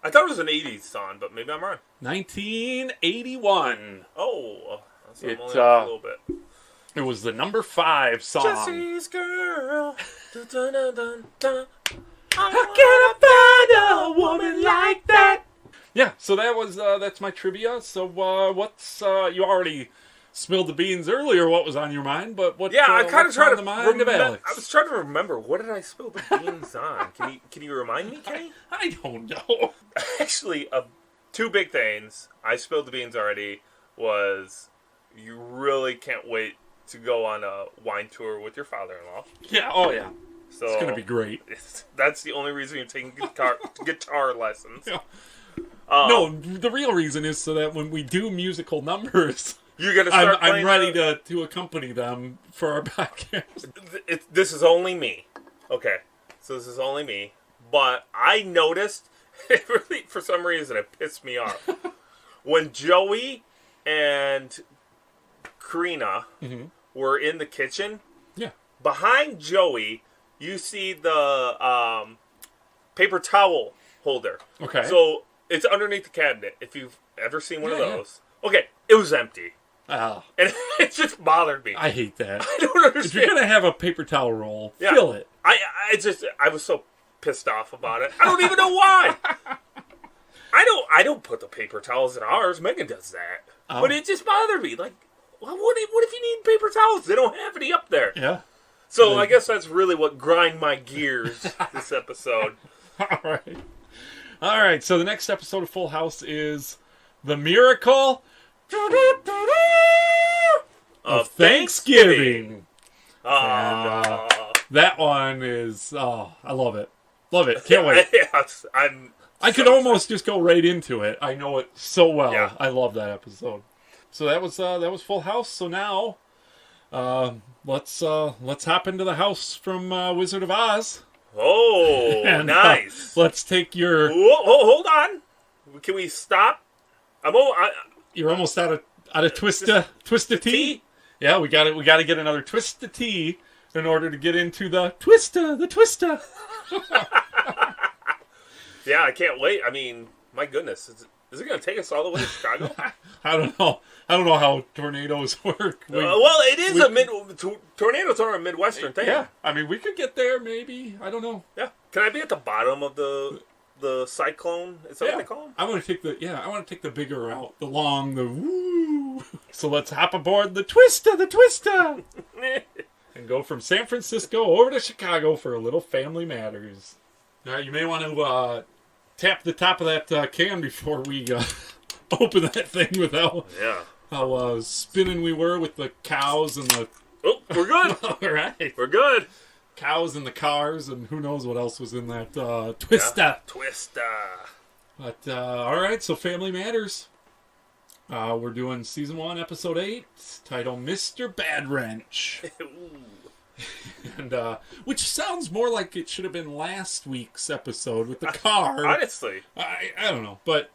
I thought it was an 80s song, but maybe I'm wrong. 1981. Oh, that's only a little bit. It was the number 5 song. Jesse's Girl. Dun, dun, dun, dun, dun. How can I find a woman like that? Yeah, so that's my trivia. So what's you already spilled the beans earlier what was on your mind, but what I kind of tried to the mind of Alex? I was trying to remember, what did I spill the beans on? Can you remind me, Kenny? I don't know. Actually, 2 big things I spilled the beans already was you really can't wait to go on a wine tour with your father-in-law. Yeah, oh yeah. So it's going to be great. That's the only reason you're taking guitar lessons. Yeah. No, the real reason is so that when we do musical numbers, you're gonna start I'm ready to accompany them for our podcast. This is only me. Okay, so this is only me. But I noticed, it really, for some reason, it pissed me off. When Joey and Karina were in the kitchen, behind Joey, you see the paper towel holder. Okay. So it's underneath the cabinet, if you've ever seen one of those. Yeah. Okay, it was empty. Oh. And it just bothered me. I hate that. I don't understand. If you're going to have a paper towel roll, fill it. I was so pissed off about it. I don't even know why. I don't put the paper towels in ours. Megan does that. Oh. But it just bothered me. Like, well, what if you need paper towels? They don't have any up there. Yeah. So I guess that's really what grind my gears this episode. All right. So the next episode of Full House is The Miracle of Thanksgiving. And, that one is, I love it. Love it. Can't wait. Yes, I could almost just go right into it. I know it so well. Yeah. I love that episode. So that was Full House. So now, let's hop into the house from Wizard of Oz. Oh, and, nice. Let's take your. Hold on. Can we stop? You're almost out of twist of tea. Yeah, we got to get another twist of tea in order to get into the twister. Yeah, I can't wait. I mean, my goodness, is it going to take us all the way to Chicago? I don't know how tornadoes work. Well, it is tornadoes are a Midwestern thing. Yeah, I mean, we could get there maybe. I don't know. Yeah, can I be at the bottom of the cyclone? Is that what they call them? I want to take the bigger route, the woo. So let's hop aboard the twister, and go from San Francisco over to Chicago for a little Family Matters. Now, you may want to tap the top of that can before we open that thing with how spinning we were with the cows and the... Oh, we're good. All right. We're good. Cows and the cars and who knows what else was in that twister. Yeah, twister. But, all right, so Family Matters. We're doing Season 1, Episode 8, titled Mr. Badwrench. And which sounds more like it should have been last week's episode with the car. Honestly. I don't know. But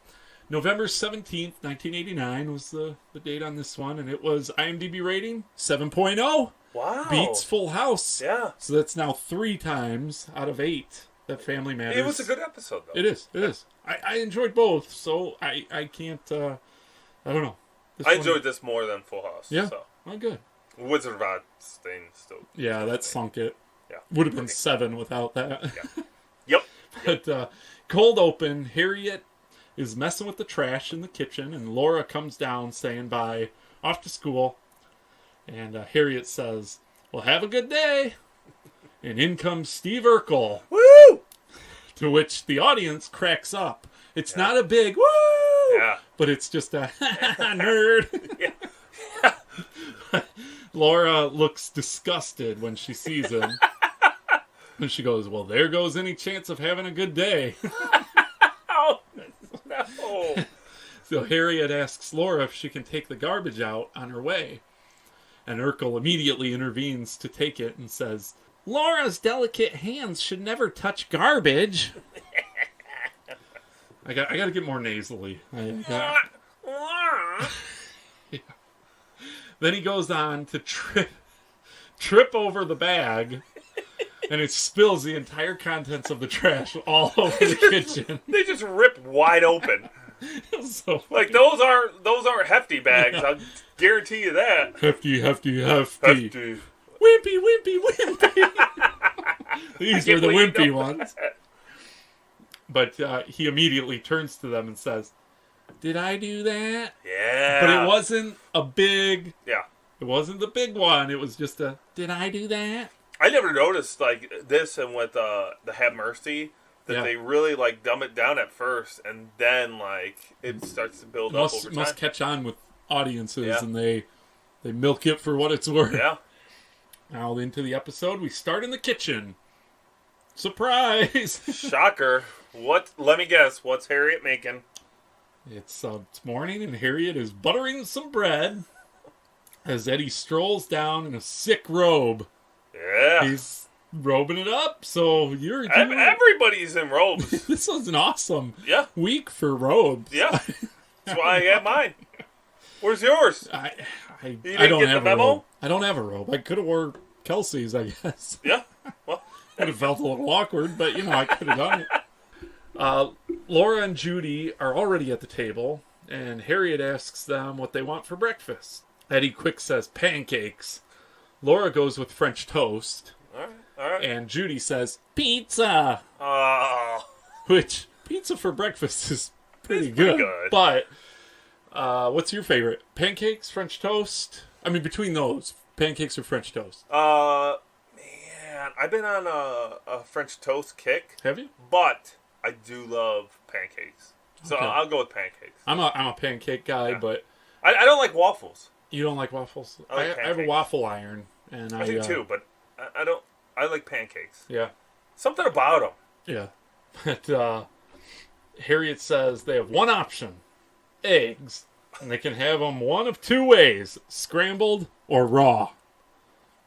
November 17th, 1989 was the date on this one. And it was IMDb rating 7.0. Wow. Beats Full House. Yeah. So that's now 3 times out of 8 that Family Matters. It was a good episode, though. It is. I enjoyed both. So I can't... I don't know. I enjoyed this more than Full House. Yeah. So. Oh, good. Wizard of Oz thing still. Yeah, that sunk it. Yeah. Would have been 7 without that. Yeah. Yep. But cold open, Harriette is messing with the trash in the kitchen, and Laura comes down saying bye, off to school. And Harriette says, well, have a good day. And in comes Steve Urkel. Woo! To which the audience cracks up. It's not a big woo! Yeah. But it's just a nerd. Yeah. Laura looks disgusted when she sees him. And she goes, well, there goes any chance of having a good day. Oh, no. So Harriette asks Laura if she can take the garbage out on her way. And Urkel immediately intervenes to take it and says, Laura's delicate hands should never touch garbage. I got to get more nasally. Yeah. Then he goes on to trip over the bag, and it spills the entire contents of the trash all over the kitchen. They just rip wide open. So like those aren't hefty bags. Yeah. I'll guarantee you that. Hefty. Wimpy. These are the wimpy ones. But he immediately turns to them and says, did I do that? Yeah. But it wasn't a big... Yeah. It wasn't the big one. It was just a, did I do that? I never noticed, like, this and with the Have Mercy, that they really, like, dumb it down at first, and then, like, it starts to build up over time. Must catch on with audiences, and they milk it for what it's worth. Yeah. Now, into the episode, we start in the kitchen. Surprise! Shocker. Let me guess, what's Harriette making? It's morning, and Harriette is buttering some bread as Eddie strolls down in a sick robe. Yeah. He's robing it up, so you're doing... Everybody's in robes. This was an awesome week for robes. Yeah. That's why I got mine. Where's yours? I don't don't get have the a memo? robe. I don't have a robe. I could have wore Kelsey's, I guess. Yeah. Well, Would have felt a little awkward, but, I could have done it. Laura and Judy are already at the table, and Harriette asks them what they want for breakfast. Eddie quick says pancakes. Laura goes with French toast. All right. And Judy says pizza. Which, pizza for breakfast is pretty good. But, what's your favorite? Pancakes, French toast? I mean, between those, pancakes or French toast? Man, I've been on a French toast kick. Have you? But I do love pancakes. So Okay. I'll go with pancakes. I'm a pancake guy, but... I don't like waffles. You don't like waffles? I like have a waffle iron. And I do too, but I don't... I like pancakes. Yeah. Something about them. Yeah. But Harriette says they have one option. Eggs. And they can have them one of two ways. Scrambled or raw.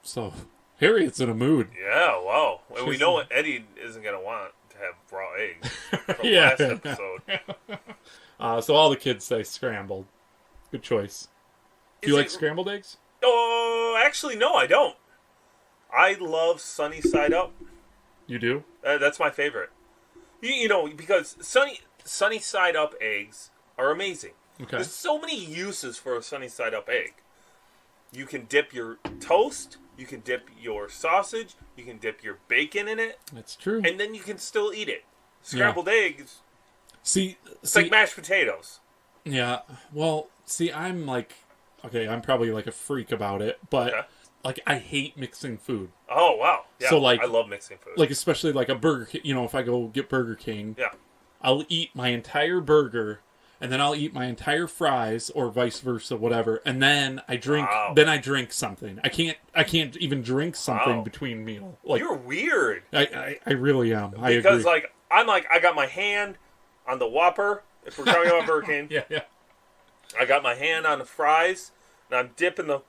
So, Harriet's in a mood. Yeah, wow. And we know what Eddie isn't going to want to have raw eggs from last episode. So all the kids say scrambled. Good choice. Do you like scrambled eggs? Oh, actually, no, I don't. I love sunny side up. You do? That's my favorite. You know, because sunny side up eggs are amazing. Okay. There's so many uses for a sunny side up egg. You can dip your toast, you can dip your sausage, you can dip your bacon in it. That's true. And then you can still eat it. Scrambled eggs, it's like mashed potatoes. Yeah. Well, I'm like, okay, I'm probably like a freak about it, but like I hate mixing food. Oh, wow. Yeah, so like, I love mixing food. Like especially like a Burger King, if I go get Burger King, I'll eat my entire burger and then I'll eat my entire fries or vice versa, whatever, and then I drink I drink something. I can't even drink something between meal. Like, you're weird. I really am. Because I agree. I got my hand on the Whopper, if we're talking about Burger King. Yeah. I got my hand on the fries, and I'm dipping the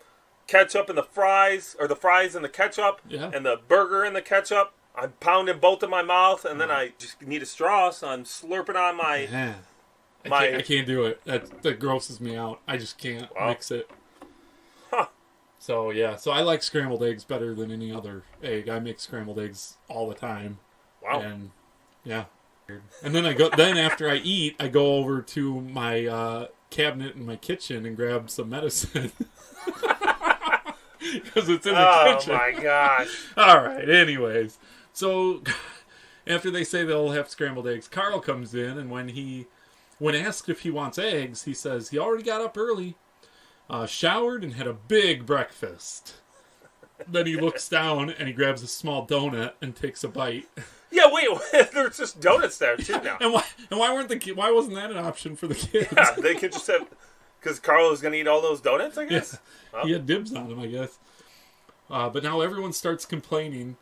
ketchup in the fries, or the fries in the ketchup, and the burger in the ketchup. I'm pounding both in my mouth, and then I just need a straw, so I'm slurping on my... Man. I can't do it. That grosses me out. I just can't mix it. Huh. So, yeah. So, I like scrambled eggs better than any other egg. I make scrambled eggs all the time. Wow. And, yeah. And then after I eat, I go over to my cabinet in my kitchen and grab some medicine. Because it's in the kitchen. Oh, my gosh. All right. Anyways. So, after they say they'll have scrambled eggs, Carl comes in, and when asked if he wants eggs, he says he already got up early, showered, and had a big breakfast. Then he looks down, and he grabs a small donut and takes a bite. Yeah, wait, there's just donuts there, too, now. And why wasn't that an option for the kids? Yeah, they could just have... Because Carl is going to eat all those donuts, I guess? Yeah. Well. He had dibs on them, I guess. But now everyone starts complaining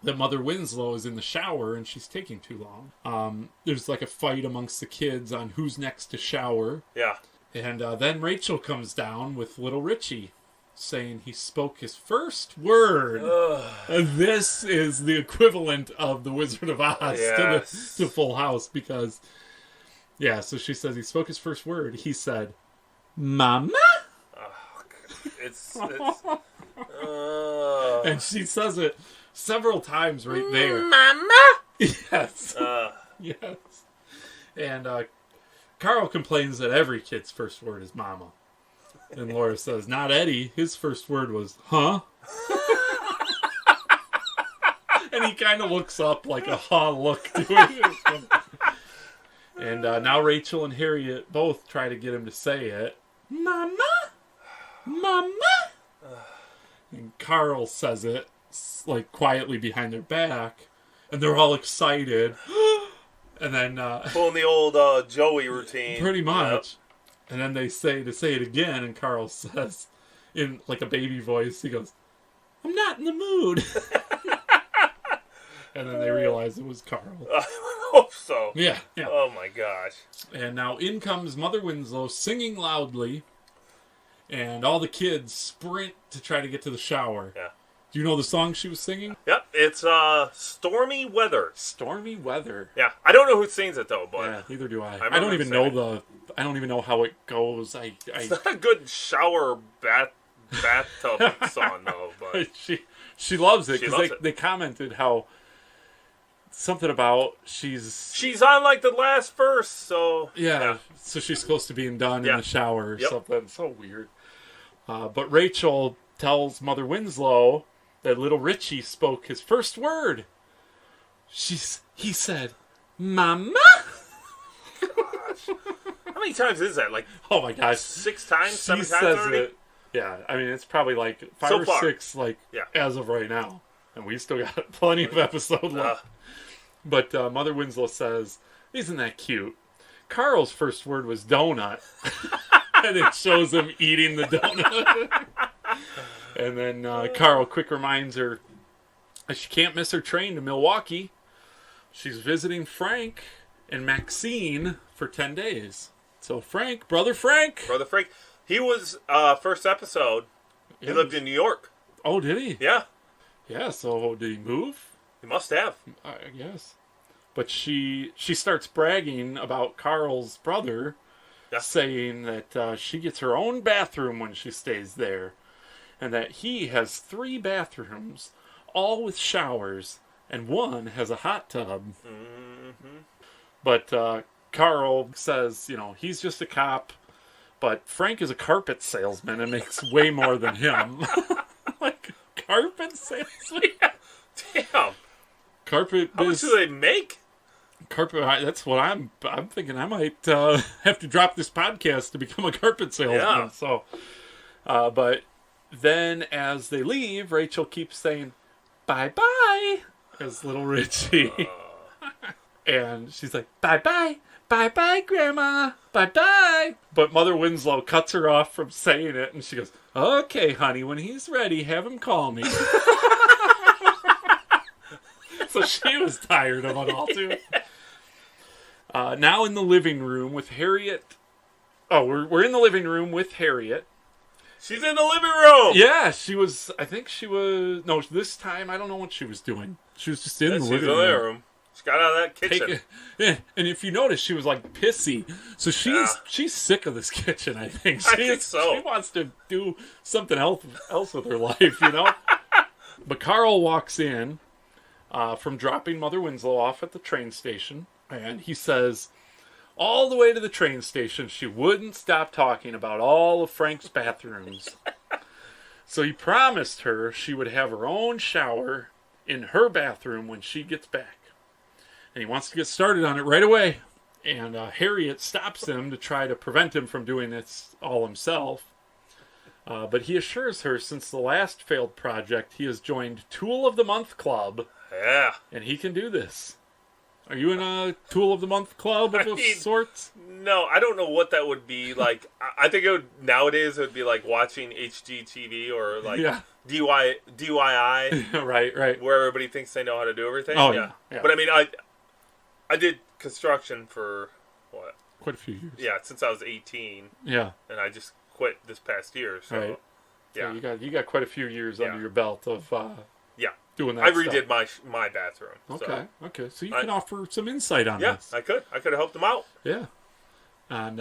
that Mother Winslow is in the shower and she's taking too long. There's like a fight amongst the kids on who's next to shower. Yeah. And then Rachel comes down with little Richie, saying he spoke his first word. And this is the equivalent of the Wizard of Oz to Full House, because, so she says he spoke his first word. He said, Mama? And she says it several times right there. Mama? Yes. Yes. And Carl complains that every kid's first word is mama. And Laura says, not Eddie. His first word was, huh? And he kind of looks up like a huh look to it. And now Rachel and Harriette both try to get him to say it. Mama? Mama? And Carl says it, like, quietly behind their back. And they're all excited. And then... pulling the old Joey routine. Pretty much. Yep. And then they say to say it again, and Carl says, in, like, a baby voice, he goes, I'm not in the mood. And then they realize it was Carl. hope so. Yeah, yeah. Oh my gosh. And now in comes Mother Winslow singing loudly, and all the kids sprint to try to get to the shower. Yeah. Do you know the song she was singing? Yep, it's Stormy Weather. Stormy Weather. Yeah, I don't know who sings it though, but Yeah, neither do I. I I don't even know remember I don't even know how it goes. it's not a good shower bathtub song though. But she loves it She because loves it. they commented how something about she's on like the last verse, so yeah, so she's close to being done in Yeah. the shower or Yep. something. So weird. But Rachel tells Mother Winslow that little Richie spoke his first word. He said, "Mama." How many times is that? Like Oh my gosh. 6 times, 7 She times says already? it. Yeah, I mean it's probably like 5 So or far. 6, like Yeah. as of right now, and we still got plenty of episode left. But Mother Winslow says, "Isn't that cute?" Carl's first word was donut, and it shows him eating the donut. And then Carl quick reminds her that she can't miss her train to Milwaukee. She's visiting Frank and Maxine for 10 days. So Brother Frank. Brother Frank, he was first episode. He Yeah. lived in New York. Oh, did he? Yeah, Yeah, so did he move? he must have. I guess. But she starts bragging about Carl's brother, Yeah. saying that she gets her own bathroom when she stays there, and that he has 3 bathrooms, all with showers, and one has a hot tub. Mm-hmm. But Carl says, he's just a cop, but Frank is a carpet salesman and makes way more than him. Like, carpet salesman? Damn. Carpet How much do they make? Carpet. That's what I'm thinking. I might have to drop this podcast to become a carpet salesman. Yeah. So, but then as they leave, Rachel keeps saying "bye bye" as little Richie, and she's like "bye bye, bye bye, Grandma, bye bye." But Mother Winslow cuts her off from saying it, and she goes, "Okay, honey, when he's ready, have him call me." So she was tired of it all too. Now in the living room with Harriette. Oh, we're in the living room with Harriette. She's in the living room. Yeah, she was. I think she was. No, this time I don't know what she was doing. She was just in the She's living in the living room. room. She got out of that kitchen. Yeah, and if you notice, she was like pissy. So she's sick of this kitchen. I think. I think so. She wants to do something else with her life, But Carl walks in from dropping Mother Winslow off at the train station, and he says, all the way to the train station, she wouldn't stop talking about all of Frank's bathrooms. So he promised her she would have her own shower in her bathroom when she gets back. And he wants to get started on it right away. And Harriette stops him to try to prevent him from doing this all himself. But he assures her since the last failed project, he has joined Tool of the Month Club. Yeah. And he can do this. Are you in a Tool of the Month club of sorts? No, I don't know what that would be like. I think nowadays it would be like watching HGTV or like DIY, Right. where everybody thinks they know how to do everything. Oh, yeah. But I mean, I did construction for what? Quite a few years. Yeah, since I was 18. Yeah. And I just quit this past year. So Right. yeah, So you got quite a few years under your belt of doing that. I redid my bathroom. Okay. So you can offer some insight on this. I could have helped them out. Yeah. And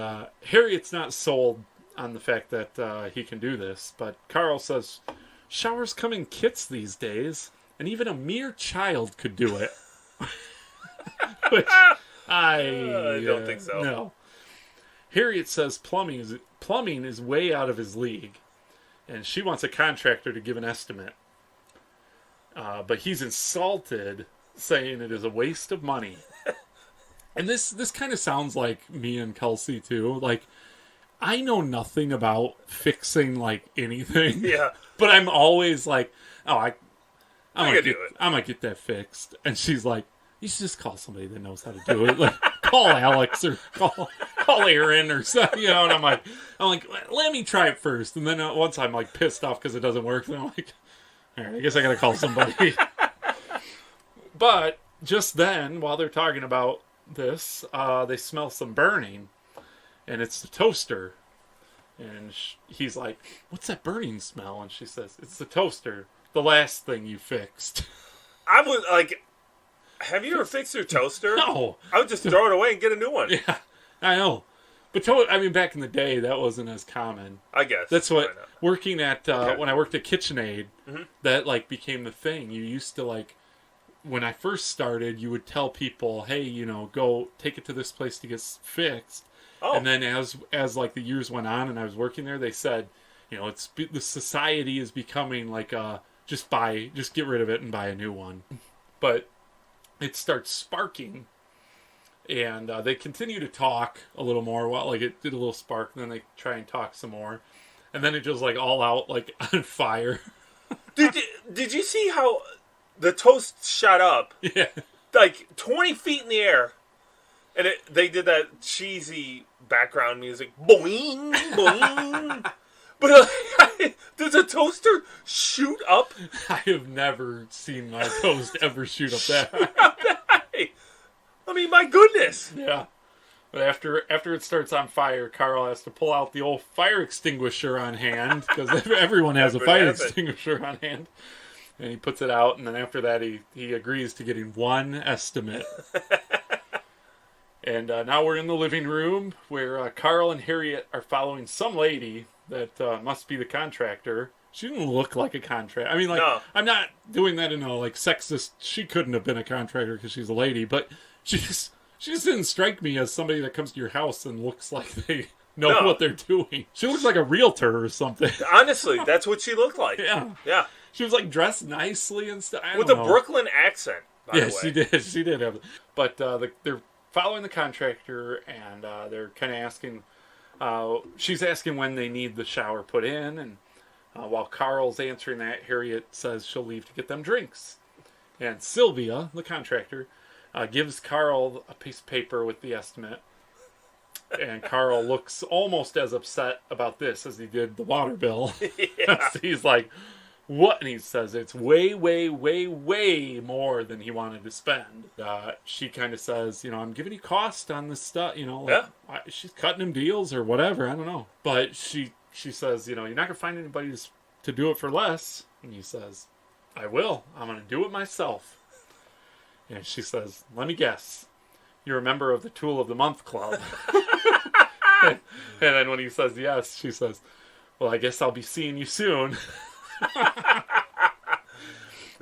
Harriet's not sold on the fact that he can do this, but Carl says showers come in kits these days, and even a mere child could do it. Which I don't think so. No. Harriette says plumbing is way out of his league, and she wants a contractor to give an estimate. But he's insulted, saying it is a waste of money. And this kind of sounds like me and Kelsey too. Like, I know nothing about fixing like anything. Yeah. But I'm always like, I can do it. might get that fixed. And she's like, you should just call somebody that knows how to do it. Like, call Alex or call Aaron or something. And I'm like, let me try it first. And then once I'm like pissed off because it doesn't work, then I'm like, all right, I guess I gotta call somebody. But just then, while they're talking about this, they smell some burning, and it's the toaster. And he's like, "What's that burning smell?" And she says, "It's the toaster. The last thing you fixed." I would like. Have you ever fixed your toaster? No. I would just throw it away and get a new one. Yeah, I know. But back in the day, that wasn't as common. I guess That's what working at when I worked at KitchenAid, Mm-hmm. that like became the thing. You used to like when I first started, you would tell people, "Hey, go take it to this place to get fixed." Oh. And then as like the years went on, and I was working there, they said, the society is becoming like just get rid of it and buy a new one. But it starts sparking, and they continue to talk a little more. Well, like it did a little spark, and then they try and talk some more, and then it just like all out like on fire. Did you see how the toast shot up? Yeah, Like 20 feet in the air, and they did that cheesy background music, boing, boing. But does a toaster shoot up? I have never seen my toast ever shoot up that high. I mean, my goodness. Yeah. But after it starts on fire, Carl has to pull out the old fire extinguisher on hand, because everyone has a fire extinguisher on hand. And he puts it out, and then after that he agrees to getting one estimate. And now we're in the living room where Carl and Harriette are following some lady that must be the contractor. She didn't look like a contractor. I mean, like, no. I'm not doing that in a like sexist. She couldn't have been a contractor because she's a lady, but she just didn't strike me as somebody that comes to your house and looks like they know what they're doing. She looks like a realtor or something. Honestly, that's what she looked like. Yeah. She was like dressed nicely and stuff. With a Brooklyn accent, by the way. She did. She did have it. But they're following the contractor, and they're kind of asking. She's asking when they need the shower put in, and while Carl's answering that, Harriette says she'll leave to get them drinks. And Sylvia, the contractor, gives Carl a piece of paper with the estimate. And Carl looks almost as upset about this as he did the water bill. Yeah. He's like, "What?" And he says it's way, way, way, way more than he wanted to spend. She kind of says, I'm giving you cost on this stuff. She's cutting him deals or whatever. I don't know. But she says, you're not going to find anybody to do it for less. And he says, "I will. I'm going to do it myself." And she says, "Let me guess. You're a member of the Tool of the Month Club." And then when he says yes, she says, "Well, I guess I'll be seeing you soon."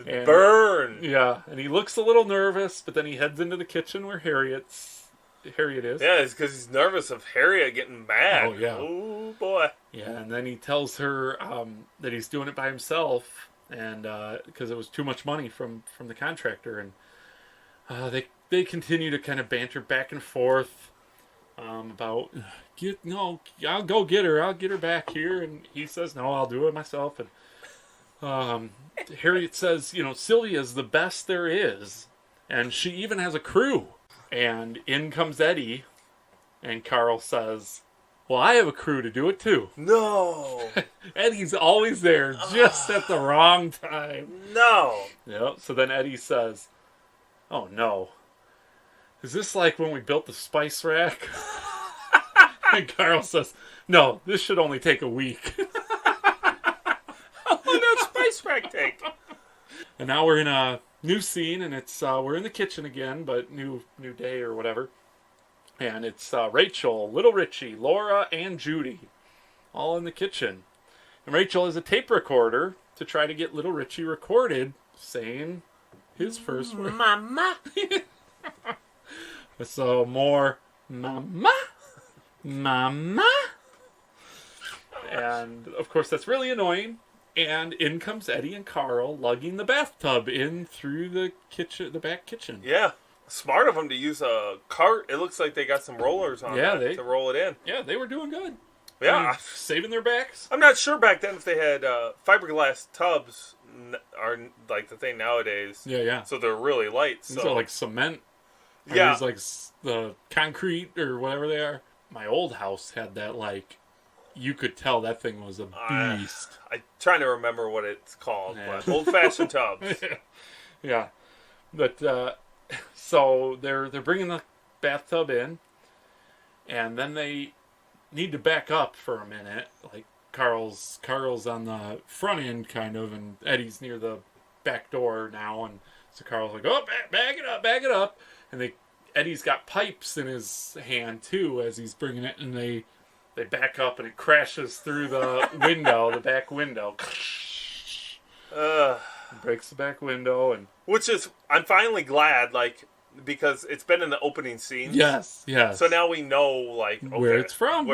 And, burn. Yeah, and he looks a little nervous, but then he heads into the kitchen where Harriette is. Yeah, it's because he's nervous of Harriette getting mad. Oh, yeah. Oh, boy. Yeah, and then he tells her that he's doing it by himself, and because it was too much money from the contractor, and they continue to kind of banter back and forth about, I'll go get her. I'll get her back here. And he says, "No, I'll do it myself." And Harriette says, Sylvia's the best there is. And she even has a crew. And in comes Eddie. And Carl says, "Well, I have a crew to do it too." No. Eddie's always there just at the wrong time. No. Yep. So then Eddie says, "Oh, no. Is this like when we built the spice rack?" And Carl says, "No, this should only take a week." How long does spice rack take? And now we're in a new scene, and it's we're in the kitchen again, but new day or whatever. And it's Rachel, Little Richie, Laura, and Judy, all in the kitchen. And Rachel has a tape recorder to try to get Little Richie recorded, saying his first word. Mama. So more mama, mama. And of course that's really annoying. And in comes Eddie and Carl lugging the bathtub in through the kitchen, the back kitchen. Yeah. Smart of them to use a cart. It looks like they got some rollers on to roll it in. Yeah, they were doing good. Yeah. Saving their backs. I'm not sure back then if they had fiberglass tubs are like the thing nowadays. Yeah. So they're really light. These are like cement. Yeah. There's like the concrete or whatever they are. My old house had that, like, you could tell that thing was a beast. I'm trying to remember what it's called. Yeah. But old-fashioned tubs. Yeah. But So they're bringing the bathtub in, and then they need to back up for a minute. Like Carl's on the front end kind of, and Eddie's near the back door now, and so Carl's like, "Oh, back it up," and Eddie's got pipes in his hand too as he's bringing it, and they back up, and it crashes through the window, the back window. Breaks the back window, and which is, I'm finally glad, like, because it's been in the opening scene. Yes. So now we know, like, okay, where it's from.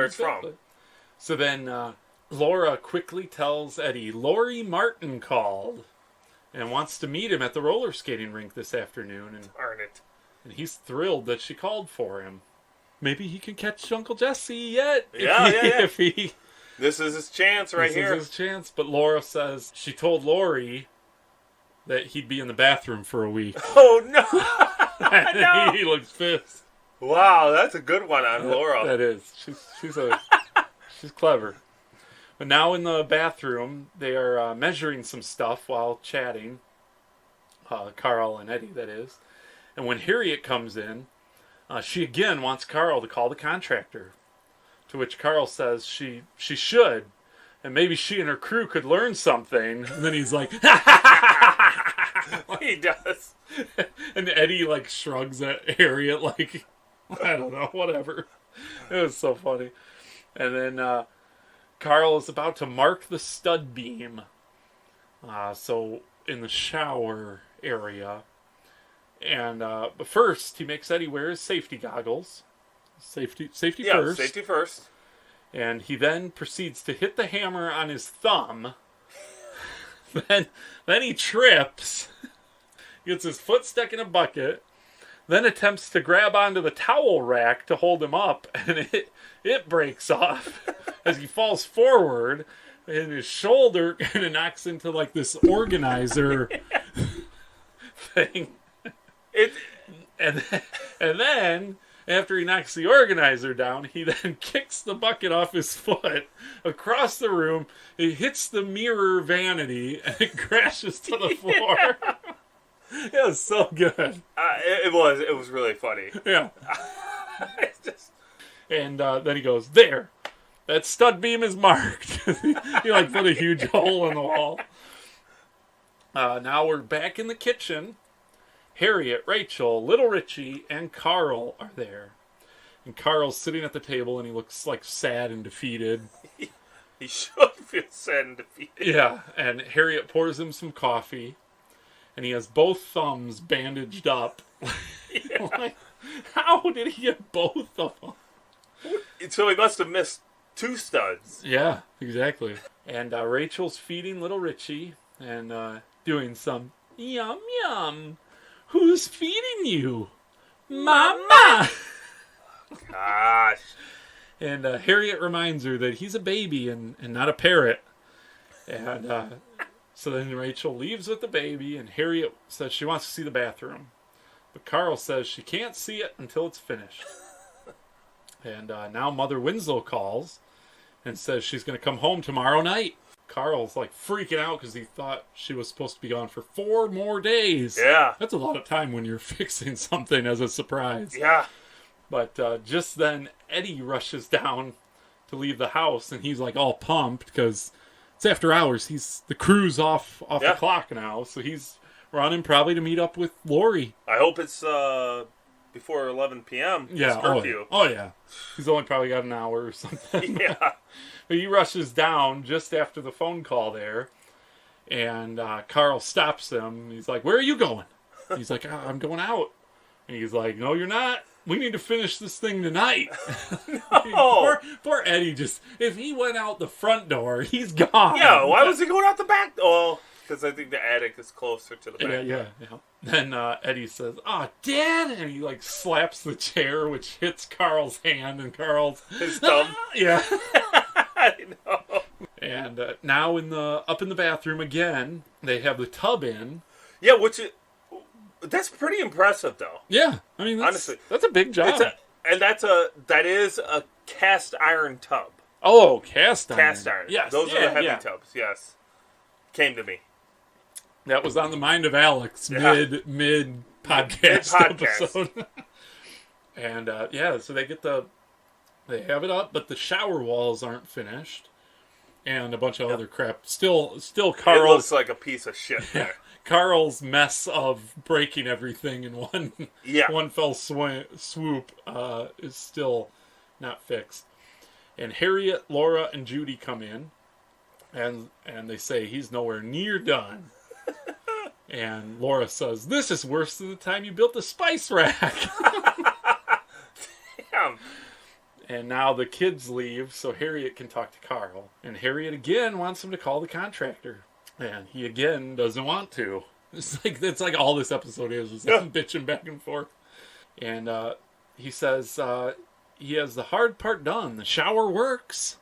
So then Laura quickly tells Eddie, Lori Martin called and wants to meet him at the roller skating rink this afternoon. And darn it. And he's thrilled that she called for him. Maybe he can catch Uncle Jesse yet. Yeah. If he, this is his chance here. This is his chance. But Laura says she told Lori that he'd be in the bathroom for a week. Oh, no. No. He looks pissed. Wow, that's a good one on Laura. That is. She's clever. But now in the bathroom, they are measuring some stuff while chatting. Carl and Eddie, that is. And when Harriette comes in, she again wants Carl to call the contractor. To which Carl says she should, and maybe she and her crew could learn something. And then he's like, he does. And Eddie like shrugs at Harriette like, I don't know, whatever. It was so funny. And then Carl is about to mark the stud beam. So in the shower area. And but first, he makes Eddie wear his safety goggles. Safety first. Yeah, safety first. And he then proceeds to hit the hammer on his thumb. then he trips. Gets his foot stuck in a bucket. Then attempts to grab onto the towel rack to hold him up. And it breaks off as he falls forward. And his shoulder kind of knocks into like this organizer thing. And then, after he knocks the organizer down, he then kicks the bucket off his foot across the room. It hits the mirror vanity, and it crashes to the floor. It was so good. It was really funny. Yeah. And then he goes, there, that stud beam is marked. He like put a huge hole in the wall. Now we're back in the kitchen. Harriette, Rachel, Little Richie, and Carl are there. And Carl's sitting at the table, and he looks like sad and defeated. He should feel sad and defeated. Yeah, and Harriette pours him some coffee, and he has both thumbs bandaged up. Yeah. Like, how did he get both of them? So he must have missed 2 studs. Yeah, exactly. And Rachel's feeding Little Richie and doing some yum yum. Who's feeding you? Mama! Gosh. And Harriette reminds her that he's a baby and not a parrot. And so then Rachel leaves with the baby, and Harriette says she wants to see the bathroom. But Carl says she can't see it until it's finished. And now Mother Winslow calls and says she's going to come home tomorrow night. Carl's like freaking out because he thought she was supposed to be gone for 4 more days. Yeah. That's a lot of time when you're fixing something as a surprise. Yeah. But just then, Eddie rushes down to leave the house, and he's like all pumped because it's after hours. The crew's off the clock now, so he's running probably to meet up with Lori. I hope it's before 11 p.m. Yeah. Oh yeah. He's only probably got an hour or something. Yeah. But he rushes down just after the phone call there, and Carl stops him. He's like, "Where are you going?" He's like, "I'm going out." And he's like, "No, you're not. We need to finish this thing tonight." No. poor Eddie. If he went out the front door, he's gone. Yeah, why was he going out the back? Oh, because I think the attic is closer to the back. Yeah. Then Eddie says, "Oh, Dad!" And he like slaps the chair, which hits Carl's hand, and Carl's his thumb. Yeah. I know. And now up in the bathroom again, they have the tub in. Yeah, that's pretty impressive, though. Yeah, I mean, honestly, that's a big job. That is a cast iron tub. Oh, cast iron. Cast iron. Yes, those are the heavy tubs. Yes, came to me. That was on the mind of Alex mid podcast Mid-podcast. episode. And so they have it up, but the shower walls aren't finished, and a bunch of other crap. Still, It Carl's looks like a piece of shit there. Carl's mess of breaking everything in one fell swoop is still not fixed. And Harriette, Laura, and Judy come in, and they say he's nowhere near done. And Laura says, "This is worse than the time you built the spice rack." Damn. And now the kids leave, so Harriette can talk to Carl. And Harriette again wants him to call the contractor. And he again doesn't want to. It's like all this episode is them bitching back and forth. And he says he has the hard part done. The shower works.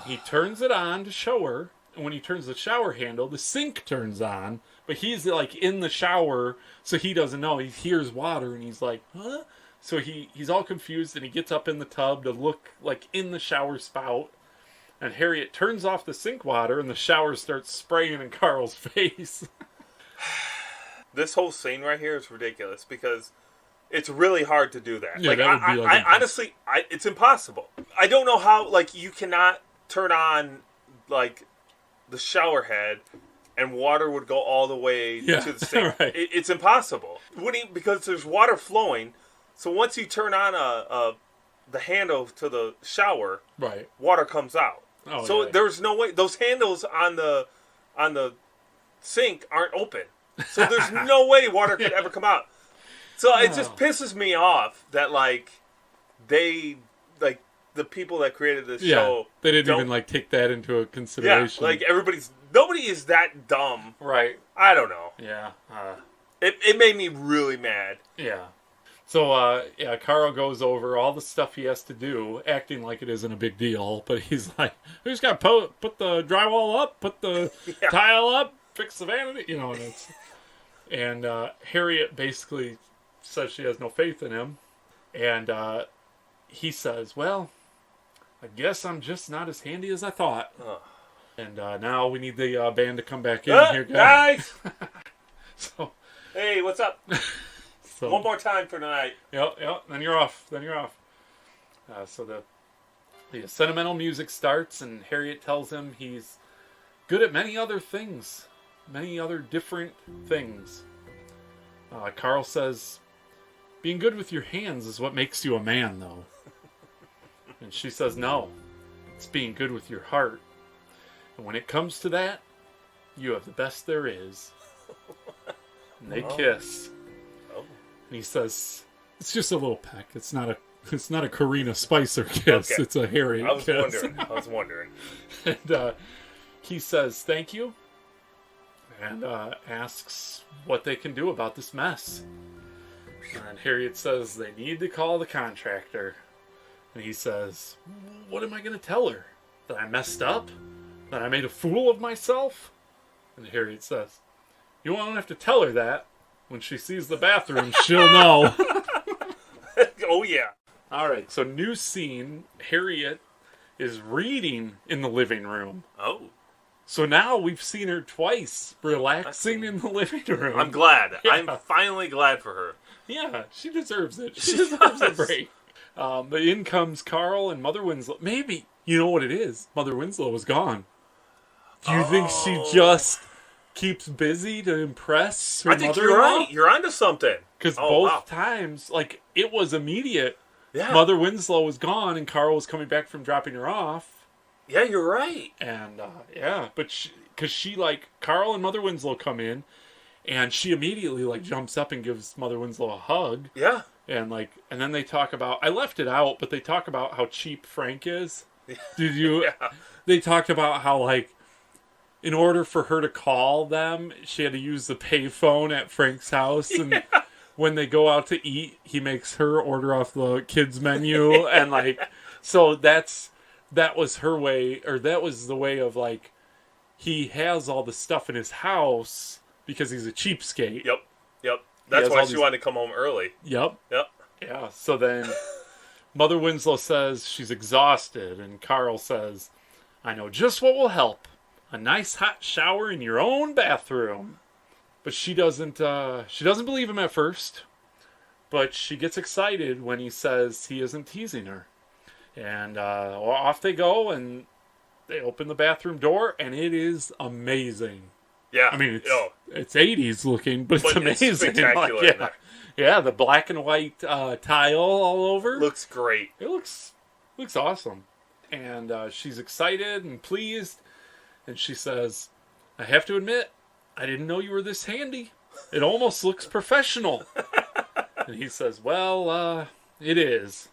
He turns it on to show her. And when he turns the shower handle, the sink turns on. But he's like in the shower, so he doesn't know. He hears water and he's like, huh? So he's all confused, and he gets up in the tub to look like in the shower spout. And Harriette turns off the sink water, and the shower starts spraying in Carl's face. This whole scene right here is ridiculous because it's really hard to do that. Yeah, that would be I honestly, it's impossible. I don't know how, you cannot turn on, the shower head and water would go all the way to the sink. Right. It's impossible. Because there's water flowing. So once you turn on the handle to the shower, right, water comes out. Oh, so yeah. there's no way. Those handles on the sink aren't open. So there's no way water could ever come out. So it just pisses me off that they the people that created this show, they didn't even take that into a consideration. Yeah, nobody is that dumb. Right. I don't know. Yeah. It made me really mad. Yeah. So, Carl goes over all the stuff he has to do, acting like it isn't a big deal. But he's like, we just got to put the drywall up, put the tile up, fix the vanity, and Harriette basically says she has no faith in him. And he says, well, I guess I'm just not as handy as I thought. And now we need the band to come back in here, guys. So, hey, what's up? So, one more time for tonight. Yep. Then you're off. So the sentimental music starts, and Harriette tells him he's good at many other things, many other different things. Carl says, being good with your hands is what makes you a man, though. And she says, no, it's being good with your heart. And when it comes to that, you have the best there is. And they kiss. And he says, it's just a little peck. It's not a Karina Spicer kiss. Okay. It's a Harriette kiss. I was wondering. And he says, thank you. And asks what they can do about this mess. And Harriette says they need to call the contractor. And he says, what am I going to tell her? That I messed up? That I made a fool of myself? And Harriette says, you won't have to tell her that. When she sees the bathroom, she'll know. Oh, yeah. All right, so new scene. Harriette is reading in the living room. Oh. So now we've seen her twice relaxing in the living room. I'm glad. Yeah. I'm finally glad for her. Yeah, she deserves it. She deserves a break. But in comes Carl and Mother Winslow. Maybe, you know what it is? Mother Winslow was gone. Do you think she just keeps busy to impress her mother-in-law? I think you're right. You're onto something. Because both times, it was immediate. Yeah. Mother Winslow was gone, and Carl was coming back from dropping her off. Yeah, you're right. And, but Carl and Mother Winslow come in, and she immediately, jumps up and gives Mother Winslow a hug. Yeah. And, and then they talk about, I left it out, but they talk about how cheap Frank is. Did you? Yeah. They talked about how, in order for her to call them, she had to use the payphone at Frank's house. And when they go out to eat, he makes her order off the kids' menu. And, so that was her way, or that was the way of, he has all the stuff in his house because he's a cheapskate. Yep. That's why she wanted to come home early. Yep. Yeah, so then Mother Winslow says she's exhausted, and Carl says, I know just what will help. A nice hot shower in your own bathroom. But she doesn't believe him at first. But she gets excited when he says he isn't teasing her. And off they go, and they open the bathroom door, and it is amazing. Yeah. I mean, it's 80s looking, but it's amazing. It's spectacular. Like, yeah, the black and white tile all over. Looks great. It looks awesome. And she's excited and pleased. And she says, I have to admit, I didn't know you were this handy. It almost looks professional. And he says, well, it is.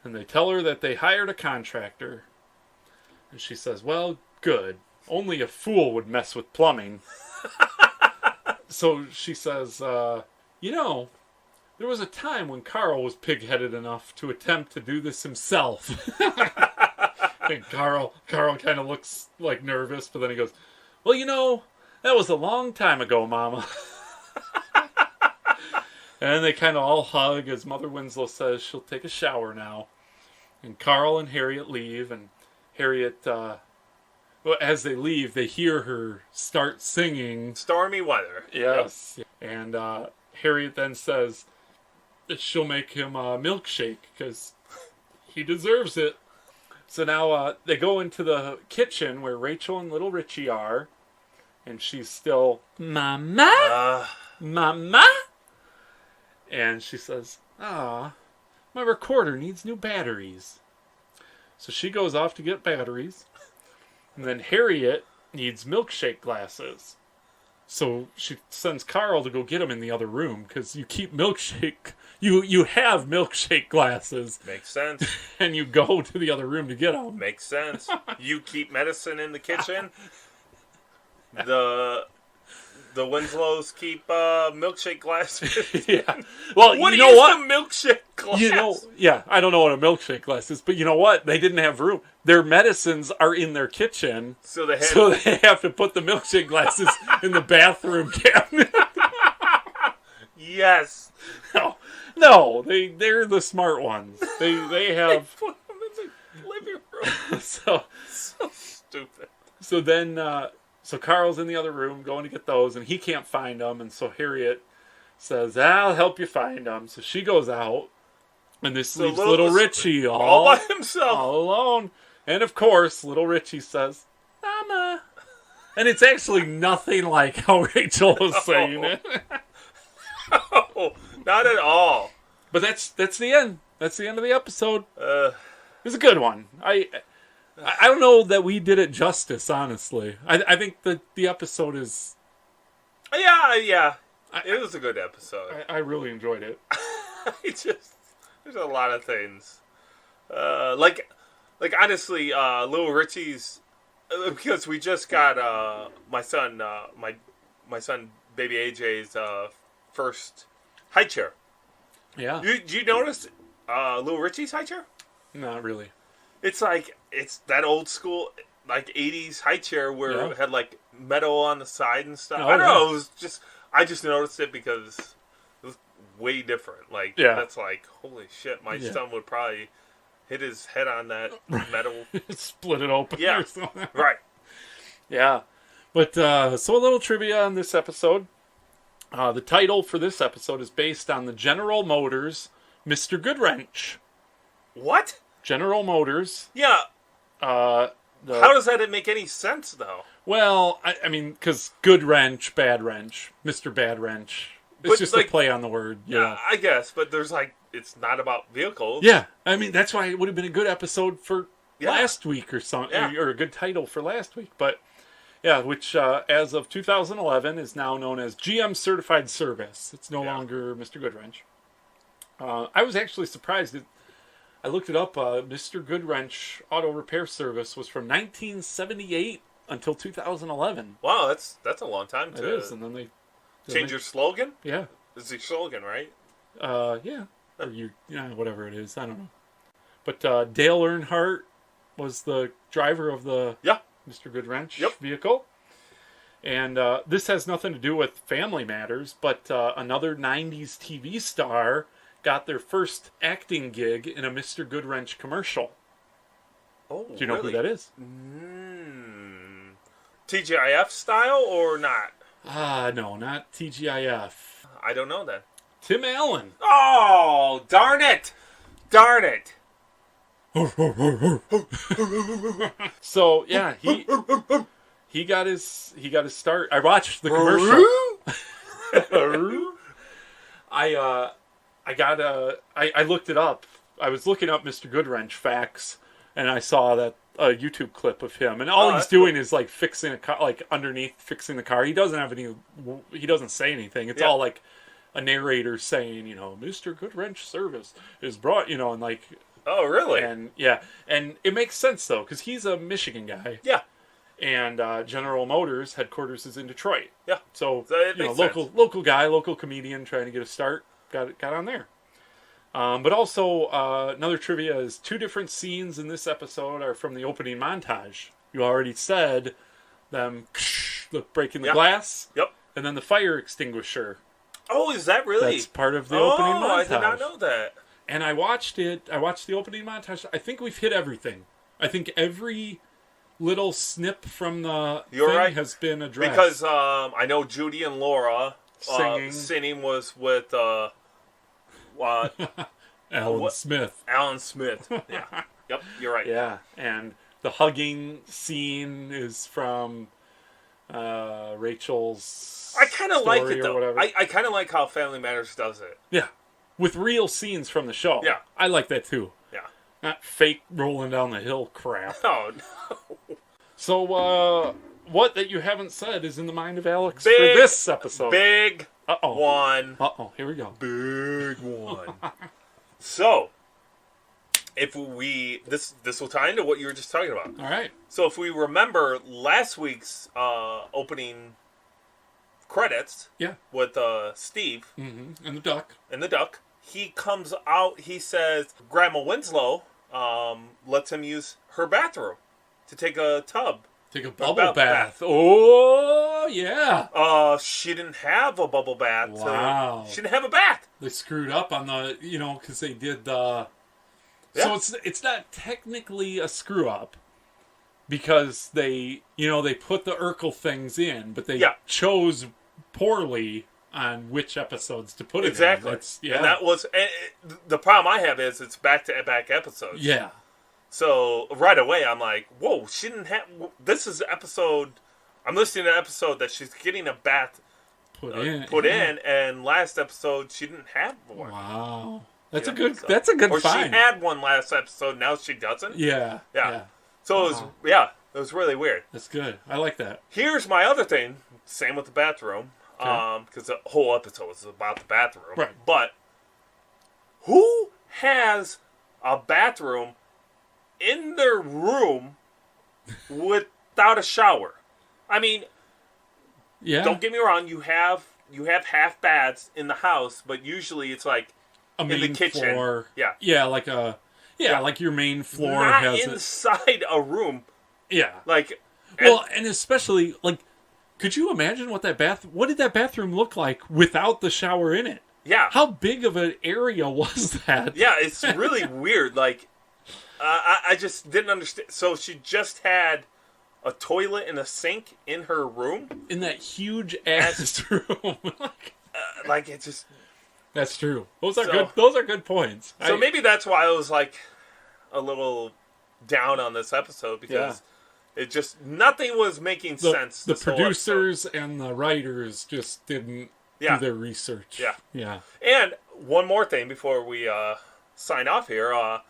And they tell her that they hired a contractor. And she says, well, good. Only a fool would mess with plumbing. So she says, you know, there was a time when Carl was pig-headed enough to attempt to do this himself. And Carl kind of looks like nervous, but then he goes, well, you know, that was a long time ago, Mama. And they kind of all hug as Mother Winslow says she'll take a shower now. And Carl and Harriette leave, and Harriette, as they leave, they hear her start singing. Stormy weather. Yes. Yep. And Harriette then says that she'll make him a milkshake because he deserves it. So now they go into the kitchen where Rachel and little Richie are, and she's still, Mama? Mama? And she says, my recorder needs new batteries. So she goes off to get batteries. And then Harriette needs milkshake glasses. So she sends Carl to go get them in the other room because you keep milkshake. You have milkshake glasses. Makes sense. And you go to the other room to get them. Makes sense. You keep medicine in the kitchen. The Winslows keep milkshake glasses. Yeah. Well, what you know what? The milkshake glass? You know, yeah, I don't know what a milkshake glass is, but you know what? They didn't have room. Their medicines are in their kitchen, so they have to put the milkshake glasses in the bathroom cabinet. Yes. No, they're the smart ones. They have. They put them in the living room. So stupid. So then. So Carl's in the other room going to get those, and he can't find them. And so Harriette says, I'll help you find them. So she goes out, and this leaves little Richie all by himself. All alone. And of course, little Richie says, Mama. And it's actually nothing like how Rachel was saying it. No, not at all. But that's the end. That's the end of the episode. It's a good one. I don't know that we did it justice, honestly. I think that the episode is... Yeah. It was a good episode. I really enjoyed it. There's a lot of things. Like honestly, Little Richie's... because we just got my son, baby AJ's first high chair. Yeah. Did you notice Little Richie's high chair? Not really. It's that old school, like 80s high chair where it had like metal on the side and stuff. I don't know. It was I just noticed it because it was way different. Like, that's like, holy shit, my son would probably hit his head on that metal. Split it open or something. Right. Yeah. But, so a little trivia on this episode. The title for this episode is based on the General Motors Mr. Goodwrench. What? General Motors. Yeah. How does that make any sense, though? Well, I mean, because Good Wrench, Bad Wrench, Mr. Bad Wrench. It's just a play on the word, you know. I guess, but there's it's not about vehicles. Yeah, I mean, that's why it would have been a good episode for last week or something, or a good title for last week. But, yeah, which as of 2011 is now known as GM Certified Service. It's no longer Mr. Goodwrench. I was actually surprised that I looked it up. Mr. Goodwrench Auto Repair Service was from 1978 until 2011. Wow, that's a long time to... It is, and then they... Change your slogan? Yeah. It's your slogan, right? Yeah. Or whatever it is. I don't know. But Dale Earnhardt was the driver of the Mr. Goodwrench vehicle. And this has nothing to do with Family Matters, but another 90s TV star got their first acting gig in a Mr. Goodwrench commercial. Oh, do you know who that is? TGIF style or not? No, not TGIF. I don't know that. Tim Allen. Oh, darn it! Darn it! So yeah, he got his start. I watched the commercial. I looked it up. I was looking up Mr. Goodwrench facts, and I saw that a YouTube clip of him, and all he's doing is like fixing a car, like underneath fixing the car. He doesn't have any. He doesn't say anything. It's all like a narrator saying, you know, Mr. Goodwrench service is brought, you know, and like. Oh, really? And yeah, and it makes sense though because he's a Michigan guy. Yeah. And General Motors headquarters is in Detroit. Yeah. So it you know, makes local guy, local comedian trying to get a start. Got on there. But also another trivia is 2 different scenes in this episode are from the opening montage. You already said them breaking the glass. Yep. And then the fire extinguisher. Oh, is that really? That's part of the opening montage. I did not know that. And I watched it. I watched the opening montage. I think we've hit everything. I think every little snip from the thing has been addressed. Because I know Judy and Laura singing was with Alan Smith. Alan Smith. Yeah. Yep, you're right. Yeah, and the hugging scene is from Rachel's I kind of like it, though. Whatever. I kind of like how Family Matters does it. Yeah, with real scenes from the show. Yeah. I like that, too. Yeah. Not fake rolling down the hill crap. Oh, no. So, what that you haven't said is in the mind of Alex for this episode. Big one. Uh-oh, here we go. Big one. So, if we... This will tie into what you were just talking about. All right. So, if we remember last week's opening credits with Steve... Mm-hmm. And the duck. He comes out, he says, Grandma Winslow lets him use her bathroom to take a tub. Take a bubble bath. Oh, yeah. She didn't have a bubble bath. Wow. She didn't have a bath. They screwed up on the, you know, because they did the... So it's not technically a screw up because they, you know, they put the Urkel things in, but they chose poorly on which episodes to put it in. Exactly. And that was... the problem I have is it's back-to-back episodes. Yeah. So, right away, I'm like, whoa, she didn't have... This is the episode... I'm listening to an episode that she's getting a bath put in, and last episode, she didn't have one. Wow. That's a good find. Or she had one last episode, now she doesn't? Yeah. So, it was really weird. That's good. I like that. Here's my other thing. Same with the bathroom. Because the whole episode was about the bathroom. Right. But, who has a bathroom in their room without a shower? I mean, don't get me wrong, you have half baths in the house, but usually it's like in the kitchen. Floor. Yeah, like like your main floor not has inside a room. Yeah. Like and especially like could you imagine what did that bathroom look like without the shower in it? Yeah. How big of an area was that? Yeah, it's really weird. Like I just didn't understand. So she just had a toilet and a sink in her room? In that huge ass room. Like it just... That's true. Those are good points. So maybe that's why I was like a little down on this episode because it just... Nothing was making sense. The producers and the writers just didn't do their research. Yeah. And one more thing before we sign off here.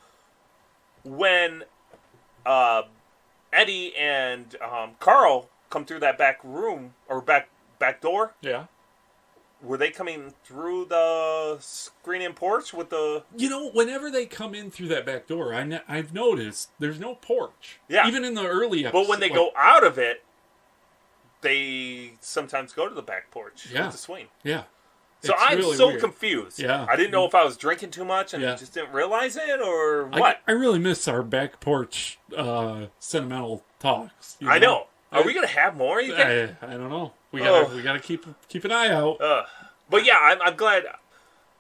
When Eddie and Carl come through that back room or back door, were they coming through the screen-in porch with the? You know, whenever they come in through that back door, I've noticed there's no porch. Yeah, even in the early episodes. But when they go out of it, they sometimes go to the back porch with the swing. Yeah. So I'm really so confused. Yeah. I didn't know if I was drinking too much and just didn't realize it or what. I really miss our back porch sentimental talks. You know? I know. Are we gonna have more? You think? I don't know. We gotta keep an eye out. But yeah, I'm glad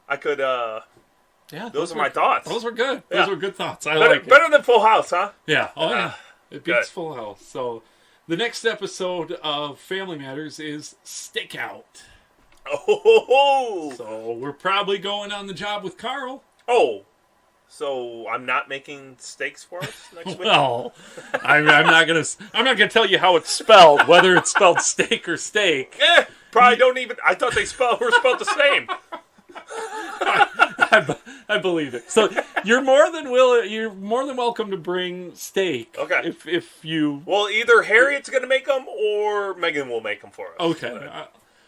I could. Those are my thoughts. Those were good. Those were good thoughts. I like it. Better than Full House, huh? Yeah. Oh yeah. It beats Full House. So the next episode of Family Matters is Stakeout. Oh, So we're probably going on the job with Carl. oh, so I'm not making steaks for us next week. Well, I'm not gonna tell you how it's spelled, whether it's spelled steak or steak. Probably don't even. I thought were spelled the same. I believe it. So you're more than welcome to bring steak. Okay. If you. Well, either Harriet's going to make them or Megan will make them for us. Okay.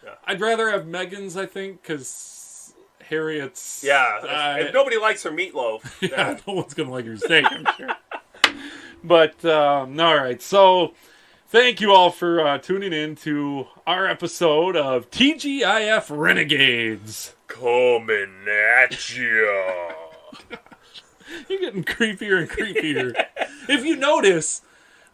Yeah. I'd rather have Megan's, I think, because Harriet's. Yeah. If nobody likes her meatloaf, yeah, no one's gonna like your steak, I'm sure. But all right, so. Thank you all for tuning in to our episode of TGIF Renegades. Coming at you. You're getting creepier and creepier. If you notice,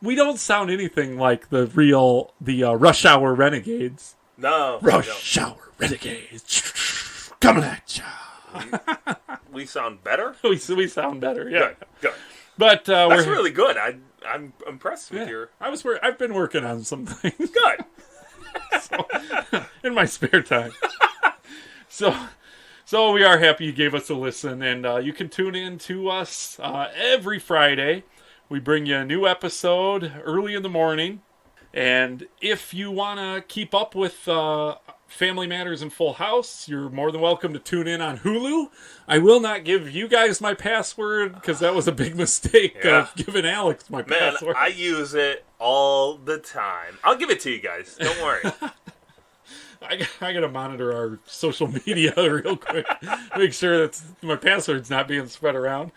we don't sound anything like the Rush Hour Renegades. No. Rush Hour Renegades. Coming at you. We sound better? We sound better, yeah. Good. But that's really good. I'm impressed with your... I've been working on some things. Good. In my spare time. So we are happy you gave us a listen, and you can tune in to us every Friday. We bring you a new episode early in the morning, and if you want to keep up with Family Matters and Full House, you're more than welcome to tune in on Hulu. I will not give you guys my password, because that was a big mistake of giving Alex my password. I use it all the time. I'll give it to you guys. Don't worry. I gotta monitor our social media real quick. Make sure that my password's not being spread around.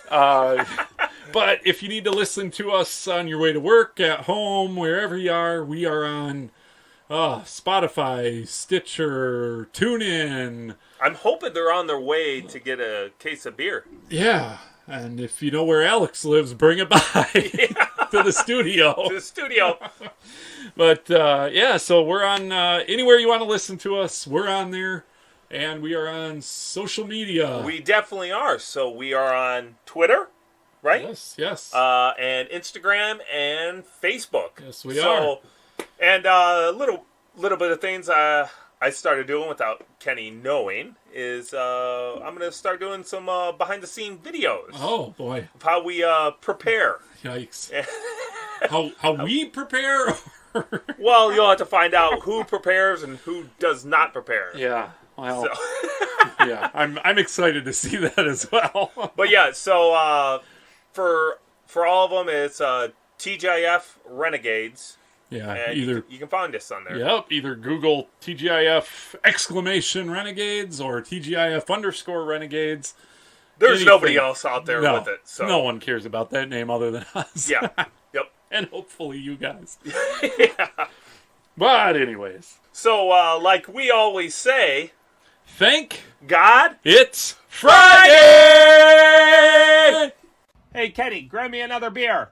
But if you need to listen to us on your way to work, at home, wherever you are, we are on Spotify, Stitcher, TuneIn. I'm hoping they're on their way to get a case of beer. Yeah, and if you know where Alex lives, bring it by to the studio. To the studio. But, so we're on anywhere you want to listen to us. We're on there, and we are on social media. We definitely are. So we are on Twitter, right? Yes. And Instagram and Facebook. Yes, we are. And a little bit of things I started doing without Kenny knowing is I'm going to start doing some behind-the-scene videos. Oh, boy. Of how we prepare. Yikes. how we prepare? Well, you'll have to find out who prepares and who does not prepare. Yeah. Well, yeah. I'm excited to see that as well. But yeah, so for all of them, it's TGIF Renegades. Yeah, and either you can find us on there. Yep, either Google TGIF !Renegades or TGIF _Renegades. There's nobody else out there with it. So no one cares about that name other than us. Yeah. Yep. And hopefully you guys. Yeah. But anyways. So like we always say, thank God it's Friday! Hey Kenny, grab me another beer.